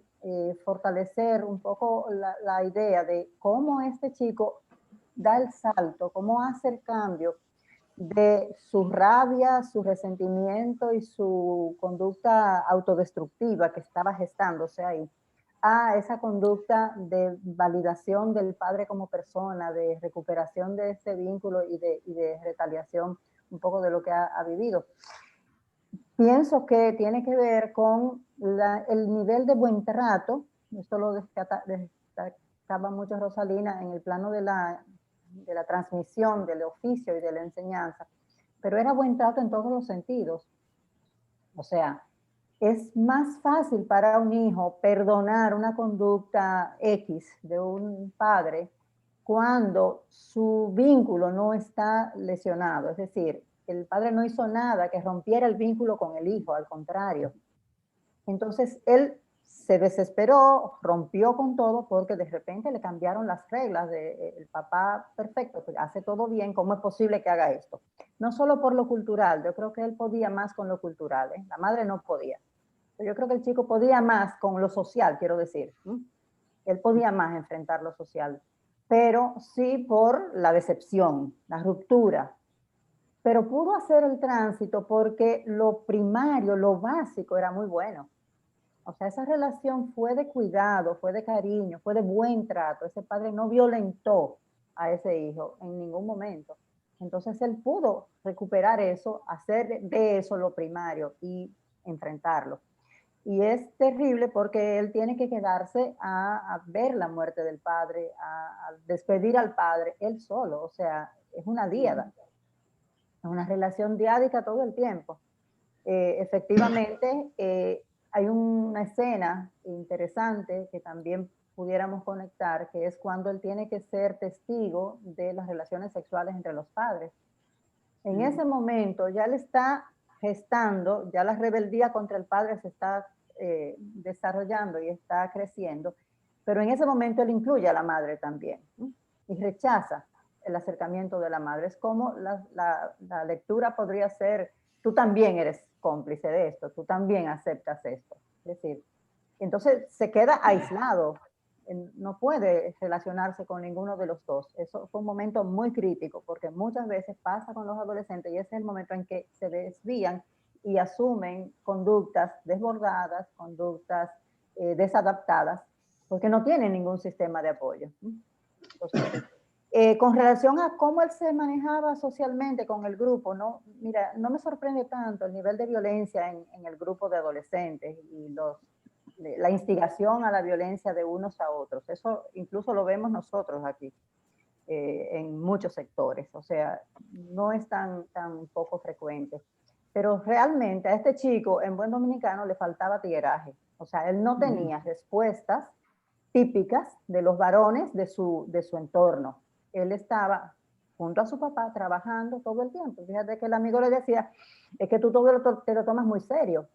fortalecer un poco la idea de cómo este chico da el salto, cómo hace el cambio de su rabia, su resentimiento y su conducta autodestructiva que estaba gestándose ahí, a esa conducta de validación del padre como persona, de recuperación de este vínculo y de retaliación un poco de lo que ha vivido. Pienso que tiene que ver con el nivel de buen trato. Esto lo destacaba mucho Rosalina en el plano de la transmisión del oficio y de la enseñanza, pero era buen trato en todos los sentidos. O sea, es más fácil para un hijo perdonar una conducta X de un padre cuando su vínculo no está lesionado. Es decir, el padre no hizo nada que rompiera el vínculo con el hijo, al contrario. Entonces, él se desesperó, rompió con todo porque de repente le cambiaron las reglas el papá perfecto, pues hace todo bien, ¿cómo es posible que haga esto? No solo por lo cultural, yo creo que él podía más con lo cultural, la madre no podía. Yo creo que el chico podía más con lo social, quiero decir. Él podía más enfrentar lo social, pero sí por la decepción, la ruptura. Pero pudo hacer el tránsito porque lo primario, lo básico era muy bueno. O sea, esa relación fue de cuidado, fue de cariño, fue de buen trato. Ese padre no violentó a ese hijo en ningún momento. Entonces él pudo recuperar eso, hacer de eso lo primario y enfrentarlo. Y es terrible porque él tiene que quedarse a ver la muerte del padre, a despedir al padre, él solo. O sea, es una díada, es una relación diádica todo el tiempo. Efectivamente, hay una escena interesante que también pudiéramos conectar, que es cuando él tiene que ser testigo de las relaciones sexuales entre los padres. En ese momento ya él está gestando, ya la rebeldía contra el padre se está desarrollando y está creciendo, pero en ese momento él incluye a la madre también, ¿sí? Y rechaza el acercamiento de la madre. Es como la lectura podría ser, tú también eres cómplice de esto, tú también aceptas esto. Es decir, entonces se queda aislado, no puede relacionarse con ninguno de los dos. Eso fue un momento muy crítico, porque muchas veces pasa con los adolescentes y ese es el momento en que se desvían y asumen conductas desbordadas, conductas desadaptadas, porque no tienen ningún sistema de apoyo. Entonces, con relación a cómo él se manejaba socialmente con el grupo, no, mira, no me sorprende tanto el nivel de violencia en el grupo de adolescentes y la instigación a la violencia de unos a otros. Eso incluso lo vemos nosotros aquí, en muchos sectores. O sea, no es tan poco frecuente. Pero realmente a este chico, en buen dominicano, le faltaba tigueraje. O sea, él no tenía respuestas típicas de los varones de su entorno. Él estaba junto a su papá trabajando todo el tiempo. Fíjate que el amigo le decía, es que tú todo te lo tomas muy serio.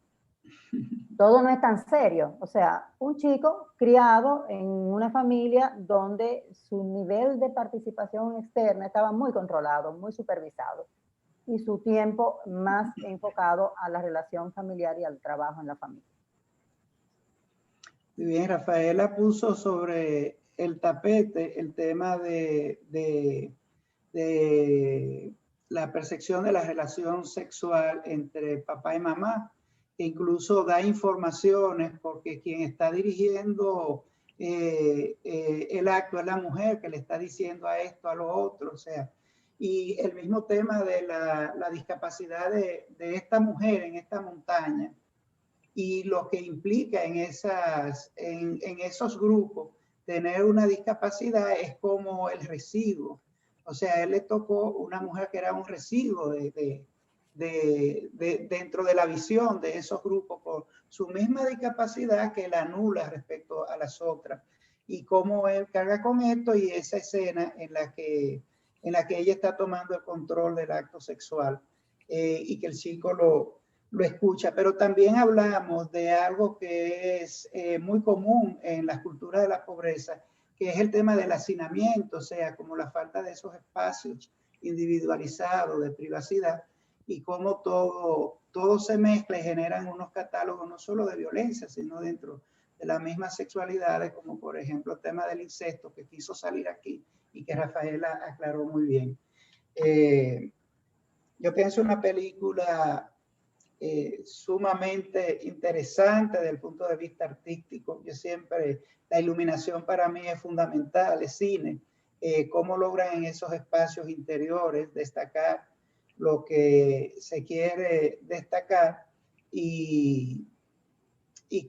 Todo no es tan serio. O sea, un chico criado en una familia donde su nivel de participación externa estaba muy controlado, muy supervisado, y su tiempo más enfocado a la relación familiar y al trabajo en la familia. Muy bien, Rafaela puso sobre el tapete el tema de la percepción de la relación sexual entre papá y mamá, que incluso da informaciones porque quien está dirigiendo el acto es la mujer que le está diciendo a esto, a lo otro, o sea, y el mismo tema de la discapacidad de esta mujer en esta montaña y lo que implica en esos grupos tener una discapacidad es como el residuo. O sea, a él le tocó una mujer que era un residuo dentro de la visión de esos grupos por su misma discapacidad que la anula respecto a las otras. Y cómo él carga con esto y esa escena en la que ella está tomando el control del acto sexual y que el chico lo escucha. Pero también hablamos de algo que es muy común en las culturas de la pobreza, que es el tema del hacinamiento, o sea, como la falta de esos espacios individualizados de privacidad y cómo todo se mezcla y generan unos catálogos no solo de violencia, sino dentro de las mismas sexualidades, como por ejemplo el tema del incesto que quiso salir aquí y que Rafaela aclaró muy bien. Yo pienso una película sumamente interesante desde el punto de vista artístico. Yo siempre, la iluminación para mí es fundamental, es cine. Cómo logran en esos espacios interiores destacar lo que se quiere destacar y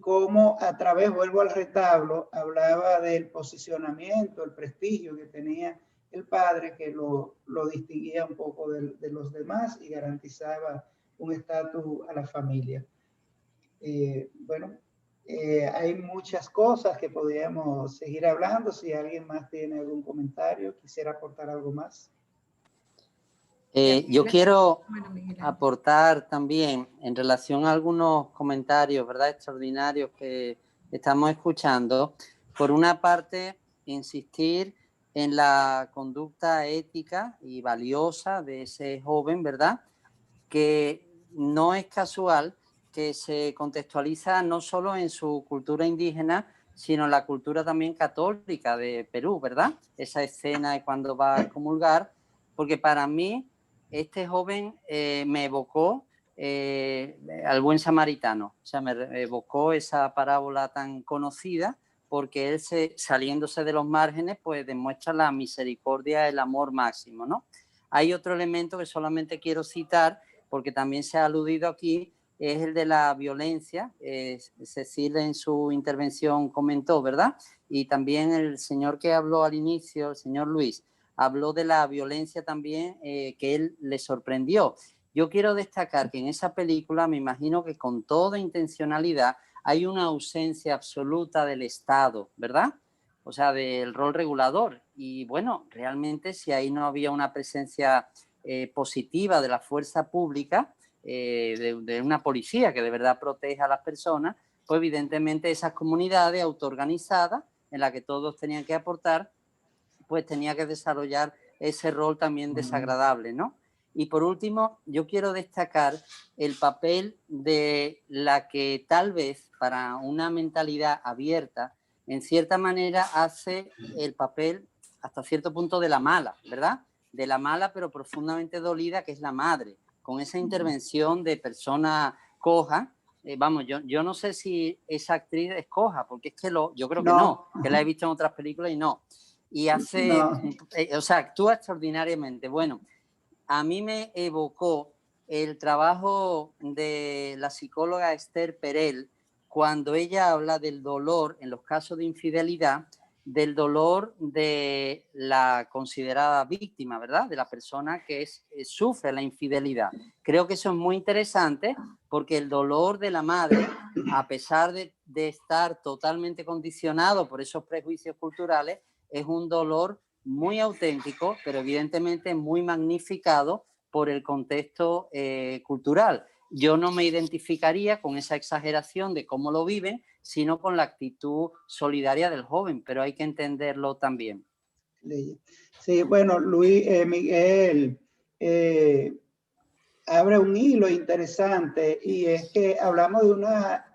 cómo a través, vuelvo al retablo, hablaba del posicionamiento, el prestigio que tenía el padre, que lo distinguía un poco de los demás y garantizaba un estatus a la familia. Bueno, hay muchas cosas que podríamos seguir hablando. Si alguien más tiene algún comentario, quisiera aportar algo más. Yo quiero aportar también en relación a algunos comentarios, ¿verdad?, extraordinarios que estamos escuchando. Por una parte, insistir en la conducta ética y valiosa de ese joven, ¿verdad?, que no es casual que se contextualiza no solo en su cultura indígena, sino en la cultura también católica de Perú, ¿verdad? Esa escena de cuando va a comulgar, porque para mí este joven me evocó al buen samaritano, o sea, me evocó esa parábola tan conocida, porque él saliéndose de los márgenes, pues demuestra la misericordia, el amor máximo, ¿no? Hay otro elemento que solamente quiero citar, porque también se ha aludido aquí, es el de la violencia. Cecilia en su intervención comentó, ¿verdad? Y también el señor que habló al inicio, el señor Luis, habló de la violencia también que él le sorprendió. Yo quiero destacar que en esa película, me imagino que con toda intencionalidad, hay una ausencia absoluta del Estado, ¿verdad? O sea, del rol regulador. Y bueno, realmente si ahí no había una presencia positiva de la fuerza pública, de una policía que de verdad proteja a las personas, pues evidentemente esas comunidades autoorganizadas en las que todos tenían que aportar, pues tenía que desarrollar ese rol también desagradable, ¿no? Y por último, yo quiero destacar el papel de la que tal vez para una mentalidad abierta, en cierta manera hace el papel hasta cierto punto de la mala, ¿verdad? De la mala pero profundamente dolida, que es la madre, con esa intervención de persona coja. Vamos, yo no sé si esa actriz es coja, porque es que yo creo que no, que la he visto en otras películas y no. Y hace, o sea, actúa extraordinariamente. Bueno, a mí me evocó el trabajo de la psicóloga Esther Perel cuando ella habla del dolor en los casos de infidelidad, del dolor de la considerada víctima, ¿verdad? De la persona que sufre la infidelidad. Creo que eso es muy interesante porque el dolor de la madre, a pesar de estar totalmente condicionado por esos prejuicios culturales, es un dolor muy auténtico, pero evidentemente muy magnificado por el contexto cultural. Yo no me identificaría con esa exageración de cómo lo viven, sino con la actitud solidaria del joven, pero hay que entenderlo también. Sí, bueno, Luis, Miguel abre un hilo interesante y es que hablamos de una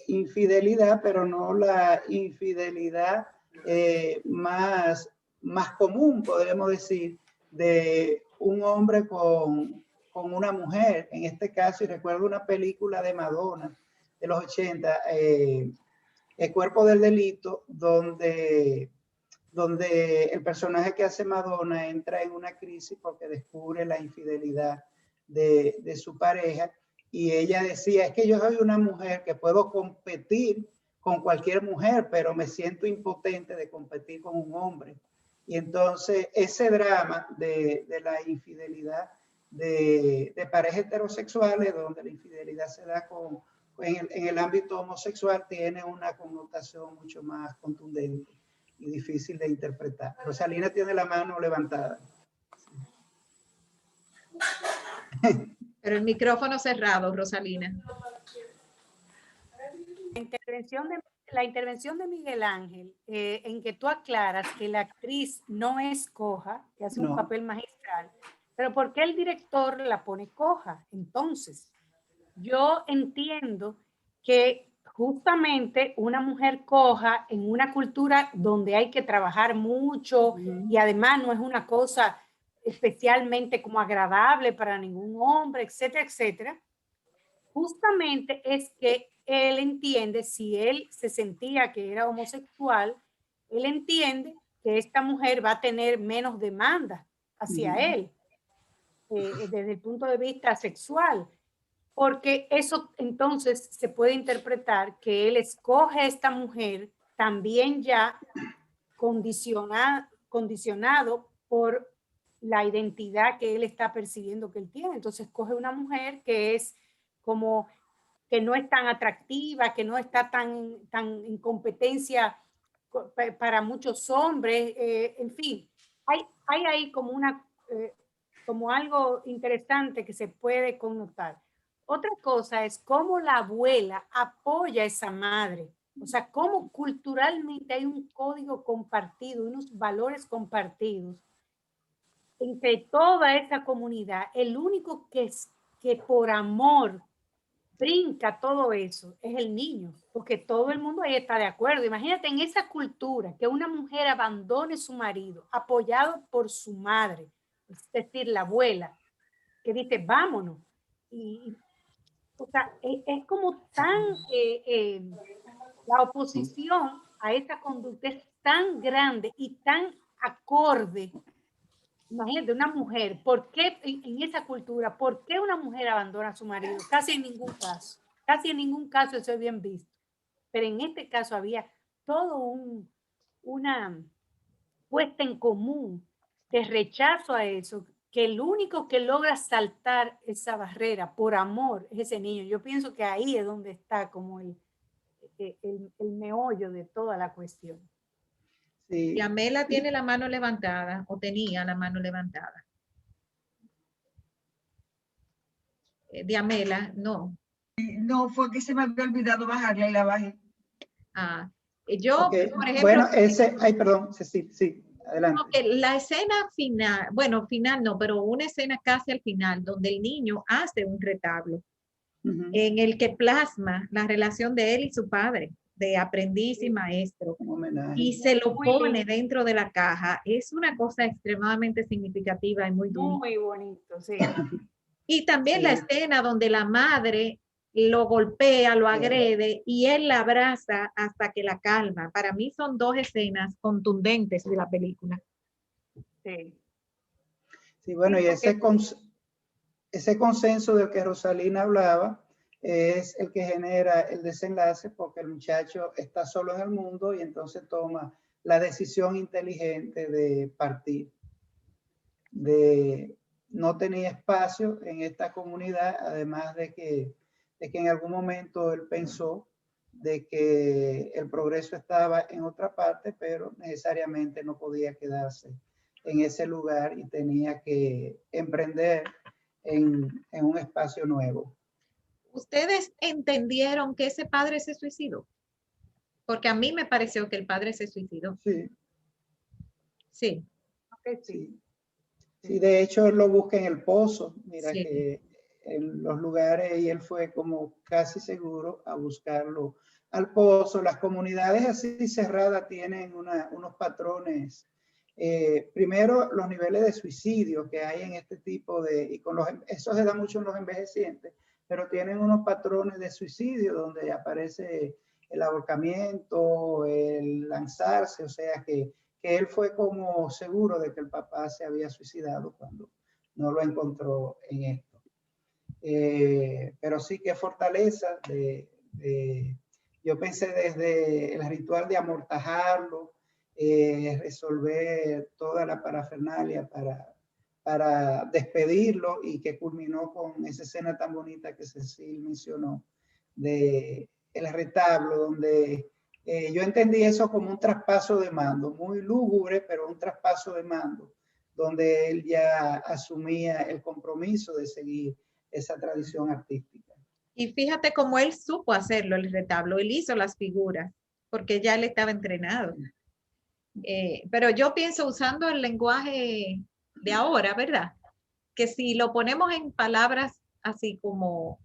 infidelidad, pero no la infidelidad más común, podríamos decir, de un hombre con una mujer. En este caso, y recuerdo una película de Madonna de los 80, El cuerpo del delito, donde el personaje que hace Madonna entra en una crisis porque descubre la infidelidad de su pareja, y ella decía, es que yo soy una mujer que puedo competir con cualquier mujer, pero me siento impotente de competir con un hombre. Y entonces ese drama de la infidelidad de parejas heterosexuales, donde la infidelidad se da en el ámbito homosexual, tiene una connotación mucho más contundente y difícil de interpretar. Rosalina tiene la mano levantada. Pero el micrófono cerrado, Rosalina. La intervención de Miguel Ángel, en que tú aclaras que la actriz no es coja, que hace un papel magistral, pero ¿por qué el director la pone coja? Entonces, yo entiendo que justamente una mujer coja en una cultura donde hay que trabajar mucho y además no es una cosa especialmente como agradable para ningún hombre, etcétera, etcétera, justamente es que él entiende, si él se sentía que era homosexual, él entiende que esta mujer va a tener menos demanda hacia él desde el punto de vista sexual, porque eso entonces se puede interpretar que él escoge a esta mujer también ya condicionado por la identidad que él está percibiendo que él tiene. Entonces coge una mujer que es como que no es tan atractiva, que no está tan en competencia para muchos hombres, en fin, hay ahí como como algo interesante que se puede connotar. Otra cosa es cómo la abuela apoya a esa madre, o sea, cómo culturalmente hay un código compartido, unos valores compartidos entre toda esa comunidad. El único que por amor brinca todo eso es el niño, porque todo el mundo ahí está de acuerdo. Imagínate en esa cultura que una mujer abandone su marido apoyado por su madre, es decir, la abuela, que dice vámonos. O sea, es como tan la oposición a esta conducta es tan grande y tan acorde imagínate, una mujer, ¿por qué en esa cultura, por qué una mujer abandona a su marido? Casi en ningún caso eso es bien visto. Pero en este caso había todo una puesta en común de rechazo a eso, que el único que logra saltar esa barrera por amor es ese niño. Yo pienso que ahí es donde está como el meollo de toda la cuestión. Sí. Y Amela tiene la mano levantada, o tenía la mano levantada. Diamela, no. No, fue que se me había olvidado bajarla y la bajé. Ah, yo, Okay. por ejemplo... Bueno, perdón, sí, adelante. No, que la escena final, bueno, final no, pero una escena casi al final, donde el niño hace un retablo en el que plasma la relación de él y su padre, de aprendiz y maestro, y se lo pone dentro de la caja, es una cosa extremadamente significativa y muy dulce. Muy bonito, sí. Y también la escena donde la madre lo golpea, lo agrede y él la abraza hasta que la calma. Para mí son dos escenas contundentes de la película. Sí. Sí, bueno, y ese consenso del que Rosalina hablaba es el que genera el desenlace, porque el muchacho está solo en el mundo y entonces toma la decisión inteligente de partir. No tenía espacio en esta comunidad, además de que en algún momento él pensó de que el progreso estaba en otra parte, pero necesariamente no podía quedarse en ese lugar y tenía que emprender en un espacio nuevo. ¿Ustedes entendieron que ese padre se suicidó? Porque a mí me pareció que el padre se suicidó. Sí. Sí. Okay, sí. Sí, de hecho él lo busca en el pozo, mira Sí. que en los lugares y él fue como casi seguro a buscarlo al pozo. Las comunidades así cerradas tienen unos patrones. Primero, los niveles de suicidio que hay en este tipo de, eso se da mucho en los envejecientes, pero tienen unos patrones de suicidio donde aparece el ahorcamiento, el lanzarse, o sea que él fue como seguro de que el papá se había suicidado cuando no lo encontró en esto. Pero sí que fortaleza yo pensé desde el ritual de amortajarlo, resolver toda la parafernalia para despedirlo y que culminó con esa escena tan bonita que Cecil mencionó de el retablo donde yo entendí eso como un traspaso de mando, muy lúgubre, pero un traspaso de mando, donde él ya asumía el compromiso de seguir esa tradición artística. Y fíjate cómo él supo hacerlo, el retablo, él hizo las figuras, porque ya él estaba entrenado. Pero yo pienso usando el lenguaje de ahora, ¿verdad? Que si lo ponemos en palabras así como,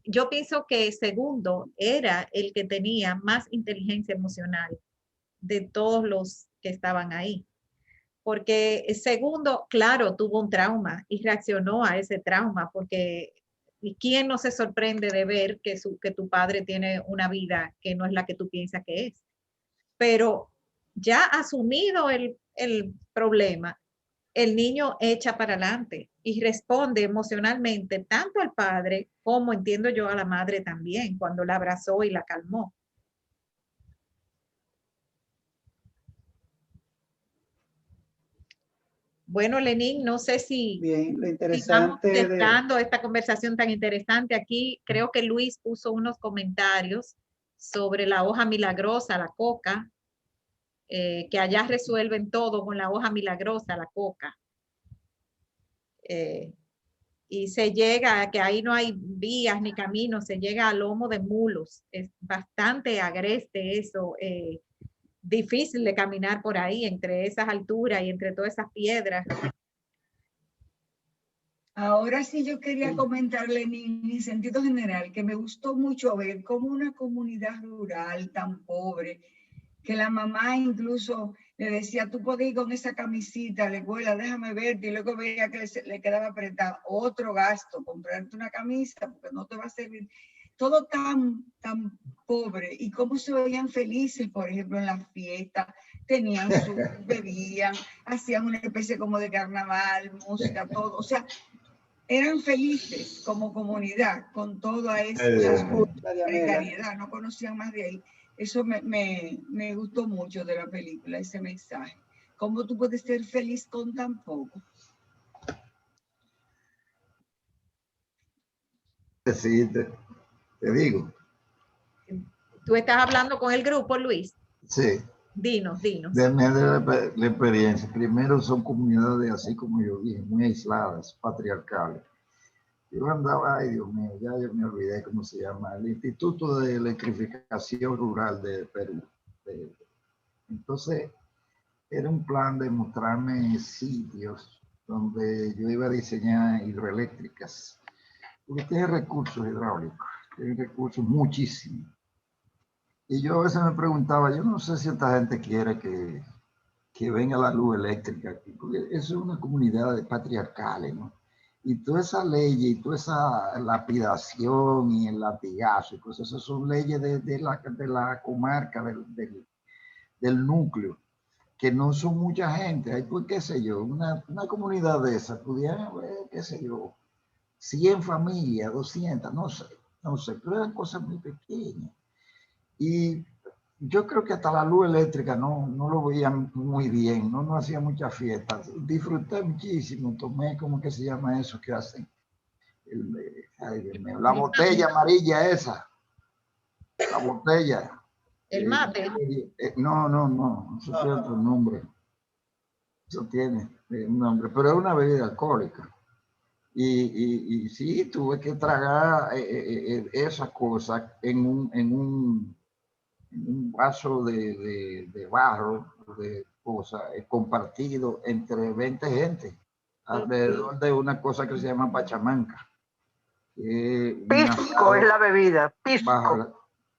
yo pienso que Segundo era el que tenía más inteligencia emocional de todos los que estaban ahí. Porque Segundo, claro, tuvo un trauma y reaccionó a ese trauma, porque ¿y quién no se sorprende de ver que tu padre tiene una vida que no es la que tú piensas que es? Pero ya asumido el problema, el niño echa para adelante y responde emocionalmente tanto al padre como entiendo yo a la madre también, cuando la abrazó y la calmó. Bueno, Lenín, no sé si, bien, lo interesante interesante estamos esta conversación tan interesante aquí. Creo que Luis puso unos comentarios sobre la hoja milagrosa, la coca, que allá resuelven todo con la hoja milagrosa, la coca. Y se llega a que ahí no hay vías ni caminos, se llega a lomo de mulos. Es bastante agreste eso, difícil de caminar por ahí entre esas alturas y entre todas esas piedras. Ahora sí yo quería comentarle en sentido general que me gustó mucho ver cómo una comunidad rural tan pobre, que la mamá incluso le decía, tú puedes ir con esa camisita a la escuela, déjame verte, y luego veía que le quedaba apretado. Otro gasto, comprarte una camisa, porque no te va a servir. todo tan pobre, y cómo se veían felices, por ejemplo, en las fiestas, tenían su, bebían, hacían una especie como de carnaval, música, todo, o sea, eran felices como comunidad con toda esa precariedad, no conocían más de ahí. Eso me gustó mucho de la película, ese mensaje. ¿Cómo tú puedes ser feliz con tan poco? Sí, te digo. Tú estás hablando con el grupo, Luis. Sí. Dinos. De la experiencia. Primero son comunidades, así como yo dije, muy aisladas, patriarcales. Yo andaba, ay Dios mío, ya yo me olvidé cómo se llama, el Instituto de Electrificación Rural de Perú. Entonces, era un plan de mostrarme sitios donde yo iba a diseñar hidroeléctricas. Porque tiene recursos hidráulicos, tiene recursos muchísimos. Y yo a veces me preguntaba, yo no sé si esta gente quiere que venga la luz eléctrica aquí, porque eso es una comunidad de patriarcales, ¿no? Y toda esa ley y toda esa lapidación y el latigazo y cosas, esas son leyes de la comarca, del núcleo, que no son mucha gente. Hay, pues, qué sé yo, una comunidad de esas pudiera haber, qué sé yo, 100 familias, 200, no sé, pero eran cosas muy pequeñas. Y yo creo que hasta la luz eléctrica no lo veían muy bien, no hacía muchas fiestas. Disfruté muchísimo, tomé, ¿cómo que se llama eso que hacen? Ay, Dios mío, la botella amarilla esa, la botella. El mate. No, eso tiene otro nombre. Eso tiene un nombre, pero es una bebida alcohólica. Y sí, tuve que tragar esa cosa en un vaso de barro, de cosas, compartido entre 20 gente, alrededor de una cosa que se llama pachamanca. Pisco es la bebida, pisco.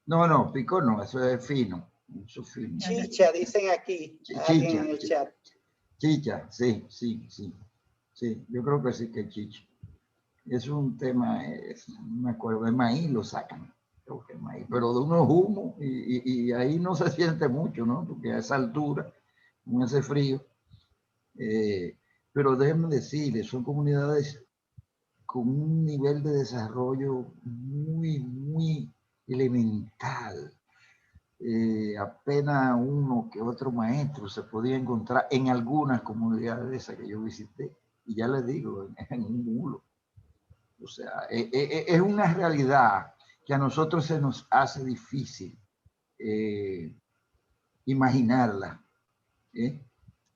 No, pico no, eso es fino. Eso es fino. Chicha, dicen aquí, alguien en el chat. Chicha, sí, yo creo que sí que es chicha. Es un tema, no me acuerdo, de maíz lo sacan. Pero de unos humos y ahí no se siente mucho, ¿no? Porque a esa altura, con ese frío. Pero déjenme decirles, son comunidades con un nivel de desarrollo muy elemental. Apenas uno que otro maestro se podía encontrar en algunas comunidades de esas que yo visité. Y ya les digo, en un mulo. O sea, es una realidad que a nosotros se nos hace difícil imaginarla, que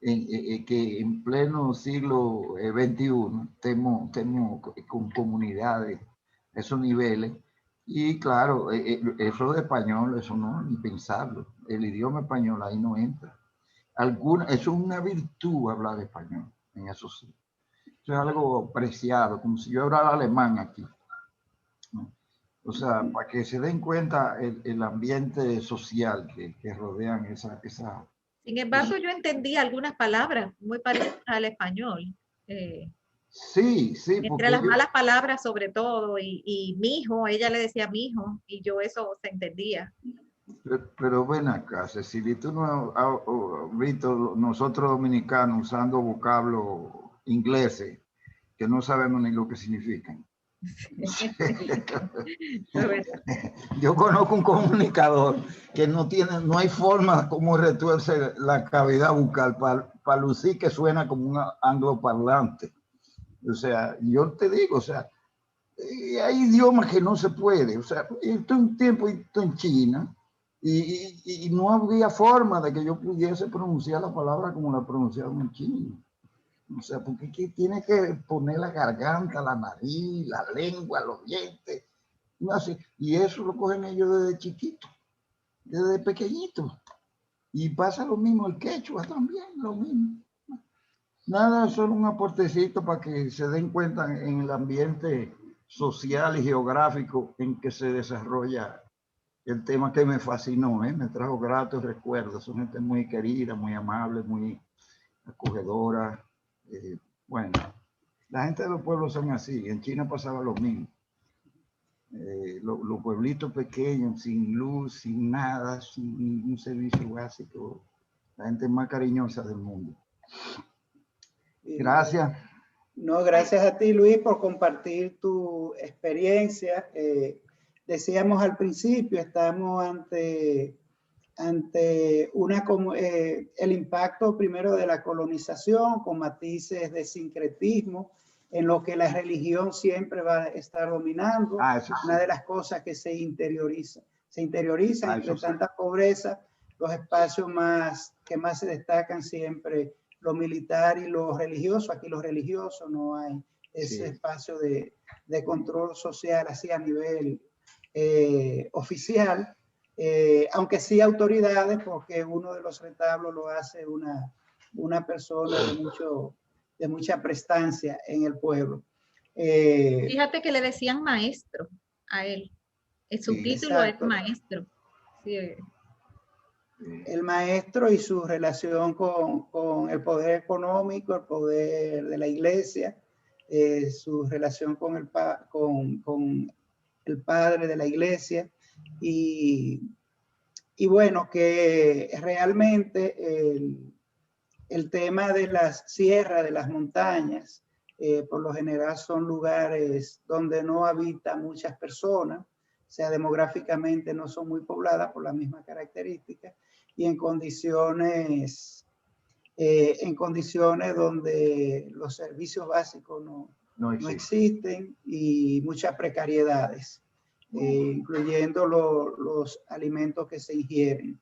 en pleno siglo XXI estemos con comunidades a esos niveles. Y claro, eso de español, eso no, ni pensarlo. El idioma español ahí no entra. Eso es una virtud hablar español en esos sitios. Eso es algo preciado, como si yo hablara alemán aquí. O sea, para que se den cuenta el ambiente social que rodean esa. Sin embargo, yo entendí algunas palabras muy parecidas al español. Sí. Entre las malas palabras, sobre todo, y mijo, ella le decía mijo, y yo eso se entendía. Pero ven acá, Cecilia, tú no has visto nosotros dominicanos usando vocablos ingleses que no sabemos ni lo que significan. Yo conozco un comunicador que no hay forma como retuerce la cavidad bucal para lucir que suena como un angloparlante. O sea, yo te digo, o sea, hay idiomas que no se puede. O sea, estoy un tiempo en China y no había forma de que yo pudiese pronunciar la palabra como la pronunciaban en chino. O sea, porque tiene que poner la garganta, la nariz, la lengua, los dientes. Y eso lo cogen ellos desde chiquito, desde pequeñito. Y pasa lo mismo el quechua también, lo mismo. Nada, solo un aportecito para que se den cuenta en el ambiente social y geográfico en que se desarrolla el tema que me fascinó, me trajo gratos recuerdos. Son gente muy querida, muy amable, muy acogedora. Bueno, la gente de los pueblos son así. En China pasaba lo mismo. los pueblitos pequeños, sin luz, sin nada, sin ningún servicio básico. La gente más cariñosa del mundo. Gracias. No, gracias a ti, Luis, por compartir tu experiencia. Decíamos al principio, estamos ante el impacto primero de la colonización con matices de sincretismo, en lo que la religión siempre va a estar dominando. Eso sí. Una de las cosas que se interioriza entre tanta pobreza, los espacios que más se destacan siempre lo militar y lo religioso. Aquí lo religioso, no hay ese espacio de control social así a nivel oficial, aunque sí autoridades, porque uno de los retablos lo hace una persona de mucha prestancia en el pueblo. Fíjate que le decían maestro a él. Su título es maestro. Sí. El maestro y su relación con el poder económico, el poder de la iglesia, su relación con el padre de la iglesia, y bueno, que realmente el tema de las sierras, de las montañas, por lo general son lugares donde no habitan muchas personas, o sea, demográficamente no son muy pobladas por la misma característica, y en condiciones donde los servicios básicos no existen, y muchas precariedades, incluyendo los alimentos que se ingieren.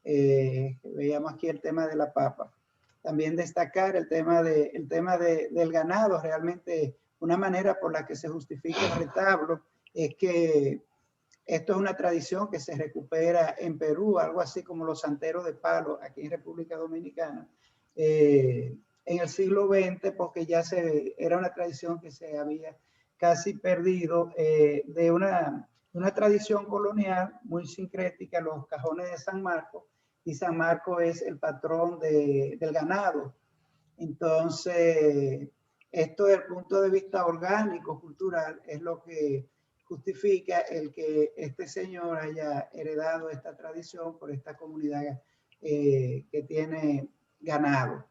Veíamos aquí el tema de la papa. También destacar el tema del ganado. Realmente una manera por la que se justifica el retablo es que esto es una tradición que se recupera en Perú, algo así como los santeros de palo aquí en República Dominicana, en el siglo XX, porque ya era una tradición que se había casi perdido, de una tradición colonial muy sincrética, los cajones de San Marcos, y San Marcos es el patrón del ganado. Entonces, esto desde el punto de vista orgánico, cultural, es lo que justifica el que este señor haya heredado esta tradición por esta comunidad que tiene ganado.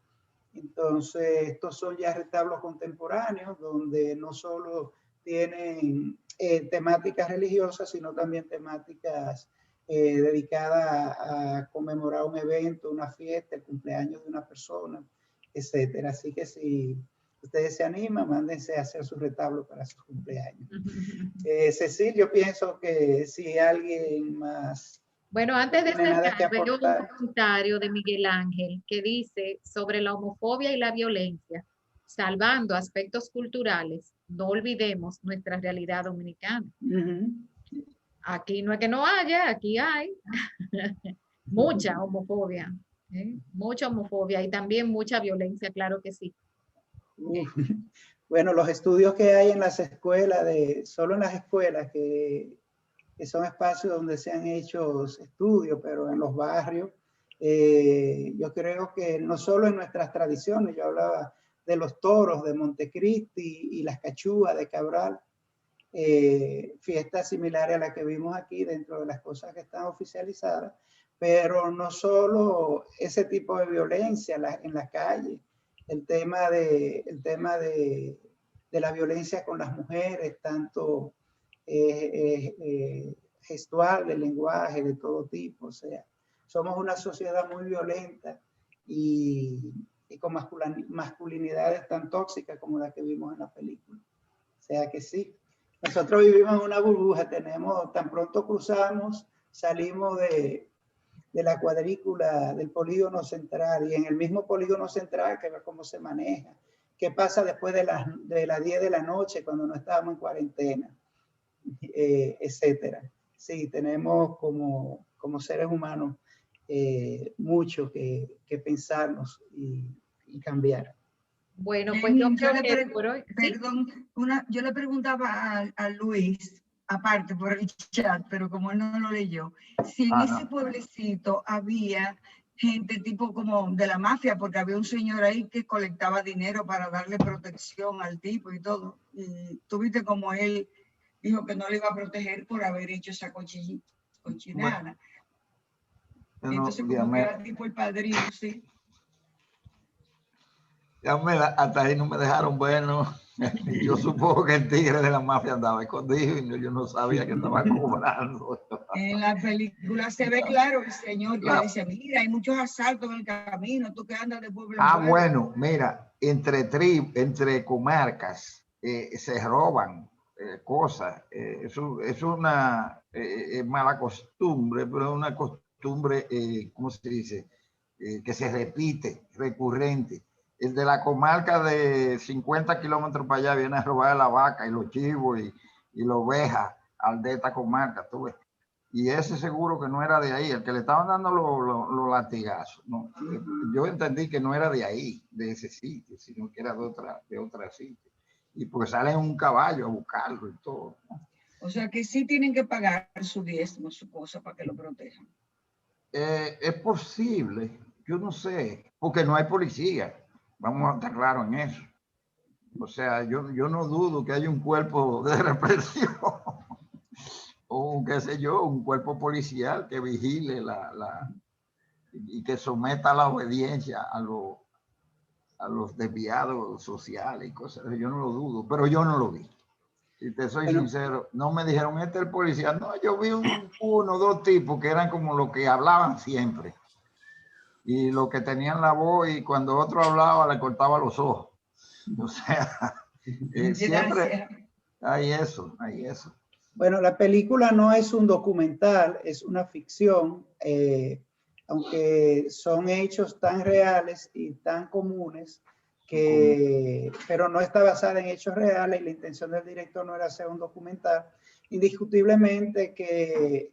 Entonces, estos son ya retablos contemporáneos donde no solo tienen temáticas religiosas, sino también temáticas dedicadas a conmemorar un evento, una fiesta, el cumpleaños de una persona, etcétera. Así que si ustedes se animan, mándense a hacer su retablo para sus cumpleaños. Cecil, yo pienso que si alguien más... Bueno, antes de cerrar, veo un aportar. comentario de Miguel Ángel que dice sobre la homofobia y la violencia, salvando aspectos culturales, no olvidemos nuestra realidad dominicana. Aquí no es que no haya, aquí hay mucha homofobia, mucha homofobia y también mucha violencia, claro que sí. Bueno, los estudios que hay en las escuelas, solo en las escuelas, que son espacios donde se han hecho estudios, pero en los barrios, yo creo que no solo en nuestras tradiciones, yo hablaba de los toros de Montecristi y las cachúas de Cabral, fiestas similares a las que vimos aquí dentro de las cosas que están oficializadas, pero no solo ese tipo de violencia en la calle, el tema de la violencia con las mujeres, tanto gestual, de lenguaje, de todo tipo. O sea, somos una sociedad muy violenta y con masculinidades tan tóxicas como la que vimos en la película. O sea que sí, nosotros vivimos en una burbuja, tan pronto cruzamos, salimos de la cuadrícula del polígono central, y en el mismo polígono central que ver cómo se maneja, qué pasa después de las 10 de la noche cuando no estábamos en cuarentena, etcétera. Sí, tenemos como seres humanos mucho que pensarnos y cambiar. Bueno, pues yo creo que por hoy... Perdón, yo le preguntaba a Luis, aparte por el chat, pero como él no lo leyó, si en ese pueblecito había gente tipo como de la mafia, porque había un señor ahí que colectaba dinero para darle protección al tipo y todo. Y tú viste como él dijo que no le iba a proteger por haber hecho esa cochinada. Entonces, como que era tipo el padrino, sí. Ya hasta ahí no me dejaron bueno. Yo supongo que el tigre de la mafia andaba escondido y yo no sabía que estaba cobrando. En la película se ve claro el señor que dice, mira, hay muchos asaltos en el camino, tú que andas de pueblo en pueblo. Bueno, mira, entre comarcas se roban cosas. Eso es una mala costumbre, pero es una costumbre, ¿cómo se dice? Que se repite, recurrente. El de la comarca de 50 kilómetros para allá viene a robar la vaca y los chivos y la oveja al de esta comarca, tú ves. Y ese seguro que no era de ahí, el que le estaban dando los latigazos. ¿No? Yo entendí que no era de ahí, de ese sitio, sino que era de otra sitio. Y pues sale un caballo a buscarlo y todo, ¿no? O sea que sí tienen que pagar su diezmo, su cosa, para que lo protejan. Es posible, yo no sé, porque no hay policía. Vamos a estar claros en eso. O sea, yo no dudo que haya un cuerpo de represión o qué sé yo, un cuerpo policial que vigile y que someta a la obediencia a los desviados sociales y cosas. Yo no lo dudo, pero yo no lo vi. Si te soy sincero, no me dijeron, este es el policía. No, yo vi uno o dos tipos que eran como los que hablaban siempre. Y los que tenían la voz y cuando otro hablaba le cortaba los ojos. O sea, siempre hay eso, hay eso. Bueno, la película no es un documental, es una ficción, aunque son hechos tan reales y tan comunes, pero no está basada en hechos reales y la intención del director no era hacer un documental. Indiscutiblemente que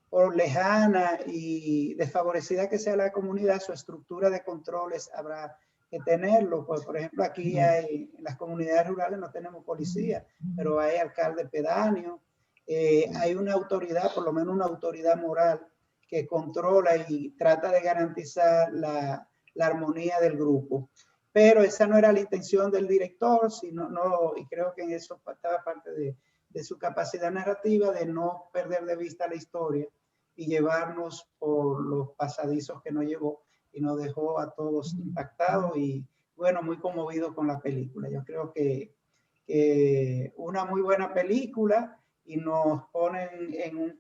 por lejana y desfavorecida que sea la comunidad, su estructura de controles habrá que tenerlo. Pues, por ejemplo, aquí en las comunidades rurales no tenemos policía, pero hay alcalde pedáneo, hay una autoridad, por lo menos una autoridad moral que controla y trata de garantizar la armonía del grupo. Pero esa no era la intención del director, y creo que en eso estaba parte de su capacidad narrativa de no perder de vista la historia y llevarnos por los pasadizos que nos llevó y nos dejó a todos impactados y, bueno, muy conmovidos con la película. Yo creo que una muy buena película y nos ponen en un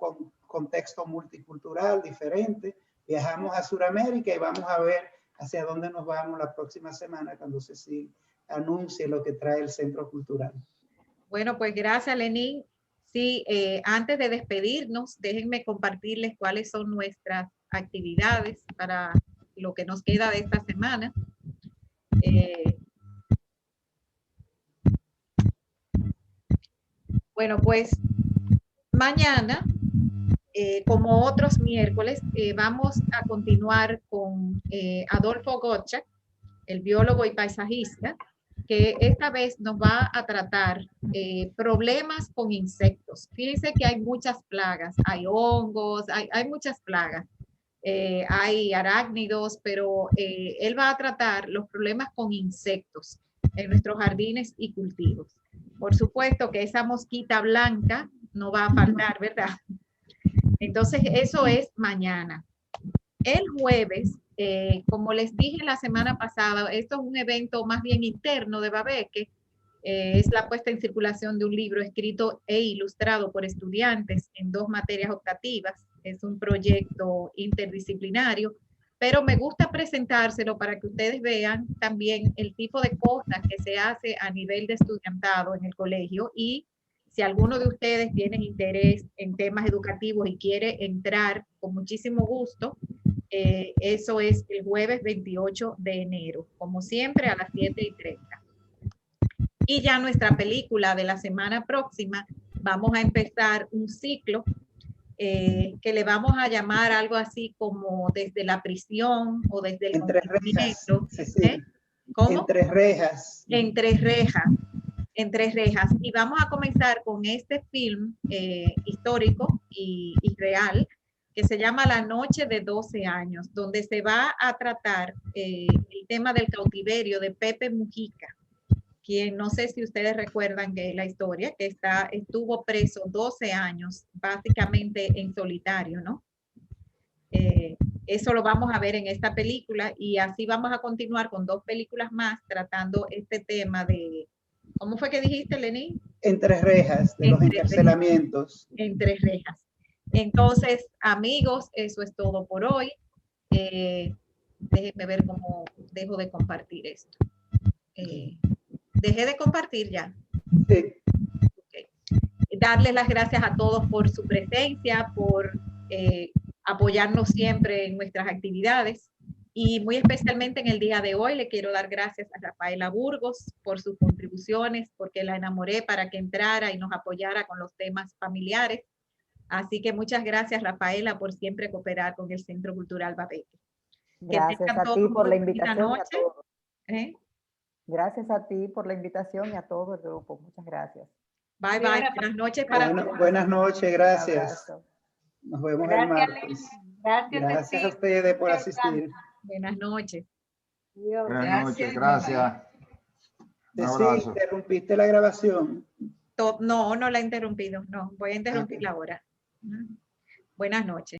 contexto multicultural diferente. Viajamos a Sudamérica y vamos a ver hacia dónde nos vamos la próxima semana cuando Cecil anuncie lo que trae el Centro Cultural. Bueno, pues gracias, Lenín. Sí, antes de despedirnos, déjenme compartirles cuáles son nuestras actividades para lo que nos queda de esta semana. Bueno, pues mañana, como otros miércoles, vamos a continuar con Adolfo Gottschalk, el biólogo y paisajista, que esta vez nos va a tratar problemas con insectos. Fíjense que hay muchas plagas, hay hongos, hay muchas plagas, hay arácnidos, pero él va a tratar los problemas con insectos en nuestros jardines y cultivos. Por supuesto que esa mosquita blanca no va a faltar, ¿verdad? Entonces, eso es mañana. El jueves, como les dije la semana pasada, esto es un evento más bien interno de Babeque, es la puesta en circulación de un libro escrito e ilustrado por estudiantes en 2 materias optativas. Es un proyecto interdisciplinario, pero me gusta presentárselo para que ustedes vean también el tipo de cosas que se hace a nivel de estudiantado en el colegio, y si alguno de ustedes tiene interés en temas educativos y quiere entrar, con muchísimo gusto. Eso es el jueves 28 de enero, como siempre a las 7:30. Y ya nuestra película de la semana próxima, vamos a empezar un ciclo que le vamos a llamar algo así como Desde la prisión o Desde el Entre rejas. Sí. ¿Cómo? Entre rejas. Entre rejas. Entre rejas. Y vamos a comenzar con este film histórico y real que se llama La noche de 12 años, donde se va a tratar el tema del cautiverio de Pepe Mujica, quien no sé si ustedes recuerdan que la historia, que estuvo preso 12 años, básicamente en solitario, ¿no? Eso lo vamos a ver en esta película y así vamos a continuar con 2 películas más tratando este tema de, ¿cómo fue que dijiste, Lenín? Entre rejas, de los encarcelamientos. Entre rejas. Entonces, amigos, eso es todo por hoy. Déjenme ver cómo dejo de compartir esto. Dejé de compartir ya. Sí. Okay. Darles las gracias a todos por su presencia, por apoyarnos siempre en nuestras actividades y muy especialmente en el día de hoy le quiero dar gracias a Rafaela Burgos por sus contribuciones, porque la enamoré para que entrara y nos apoyara con los temas familiares. Así que muchas gracias, Rafaela, por siempre cooperar con el Centro Cultural Babeque. Gracias a ti por la invitación y a todos. ¿Eh? Gracias a ti por la invitación y a todo el grupo. Muchas gracias. Bye, bye. Buenas noches para todos. Buenas noches, gracias. Nos vemos el martes. Gracias a ustedes por asistir. Buenas noches. Buenas noches, gracias. Sí, interrumpiste la grabación. No, no la he interrumpido. No, voy a interrumpirla ahora. Buenas noches.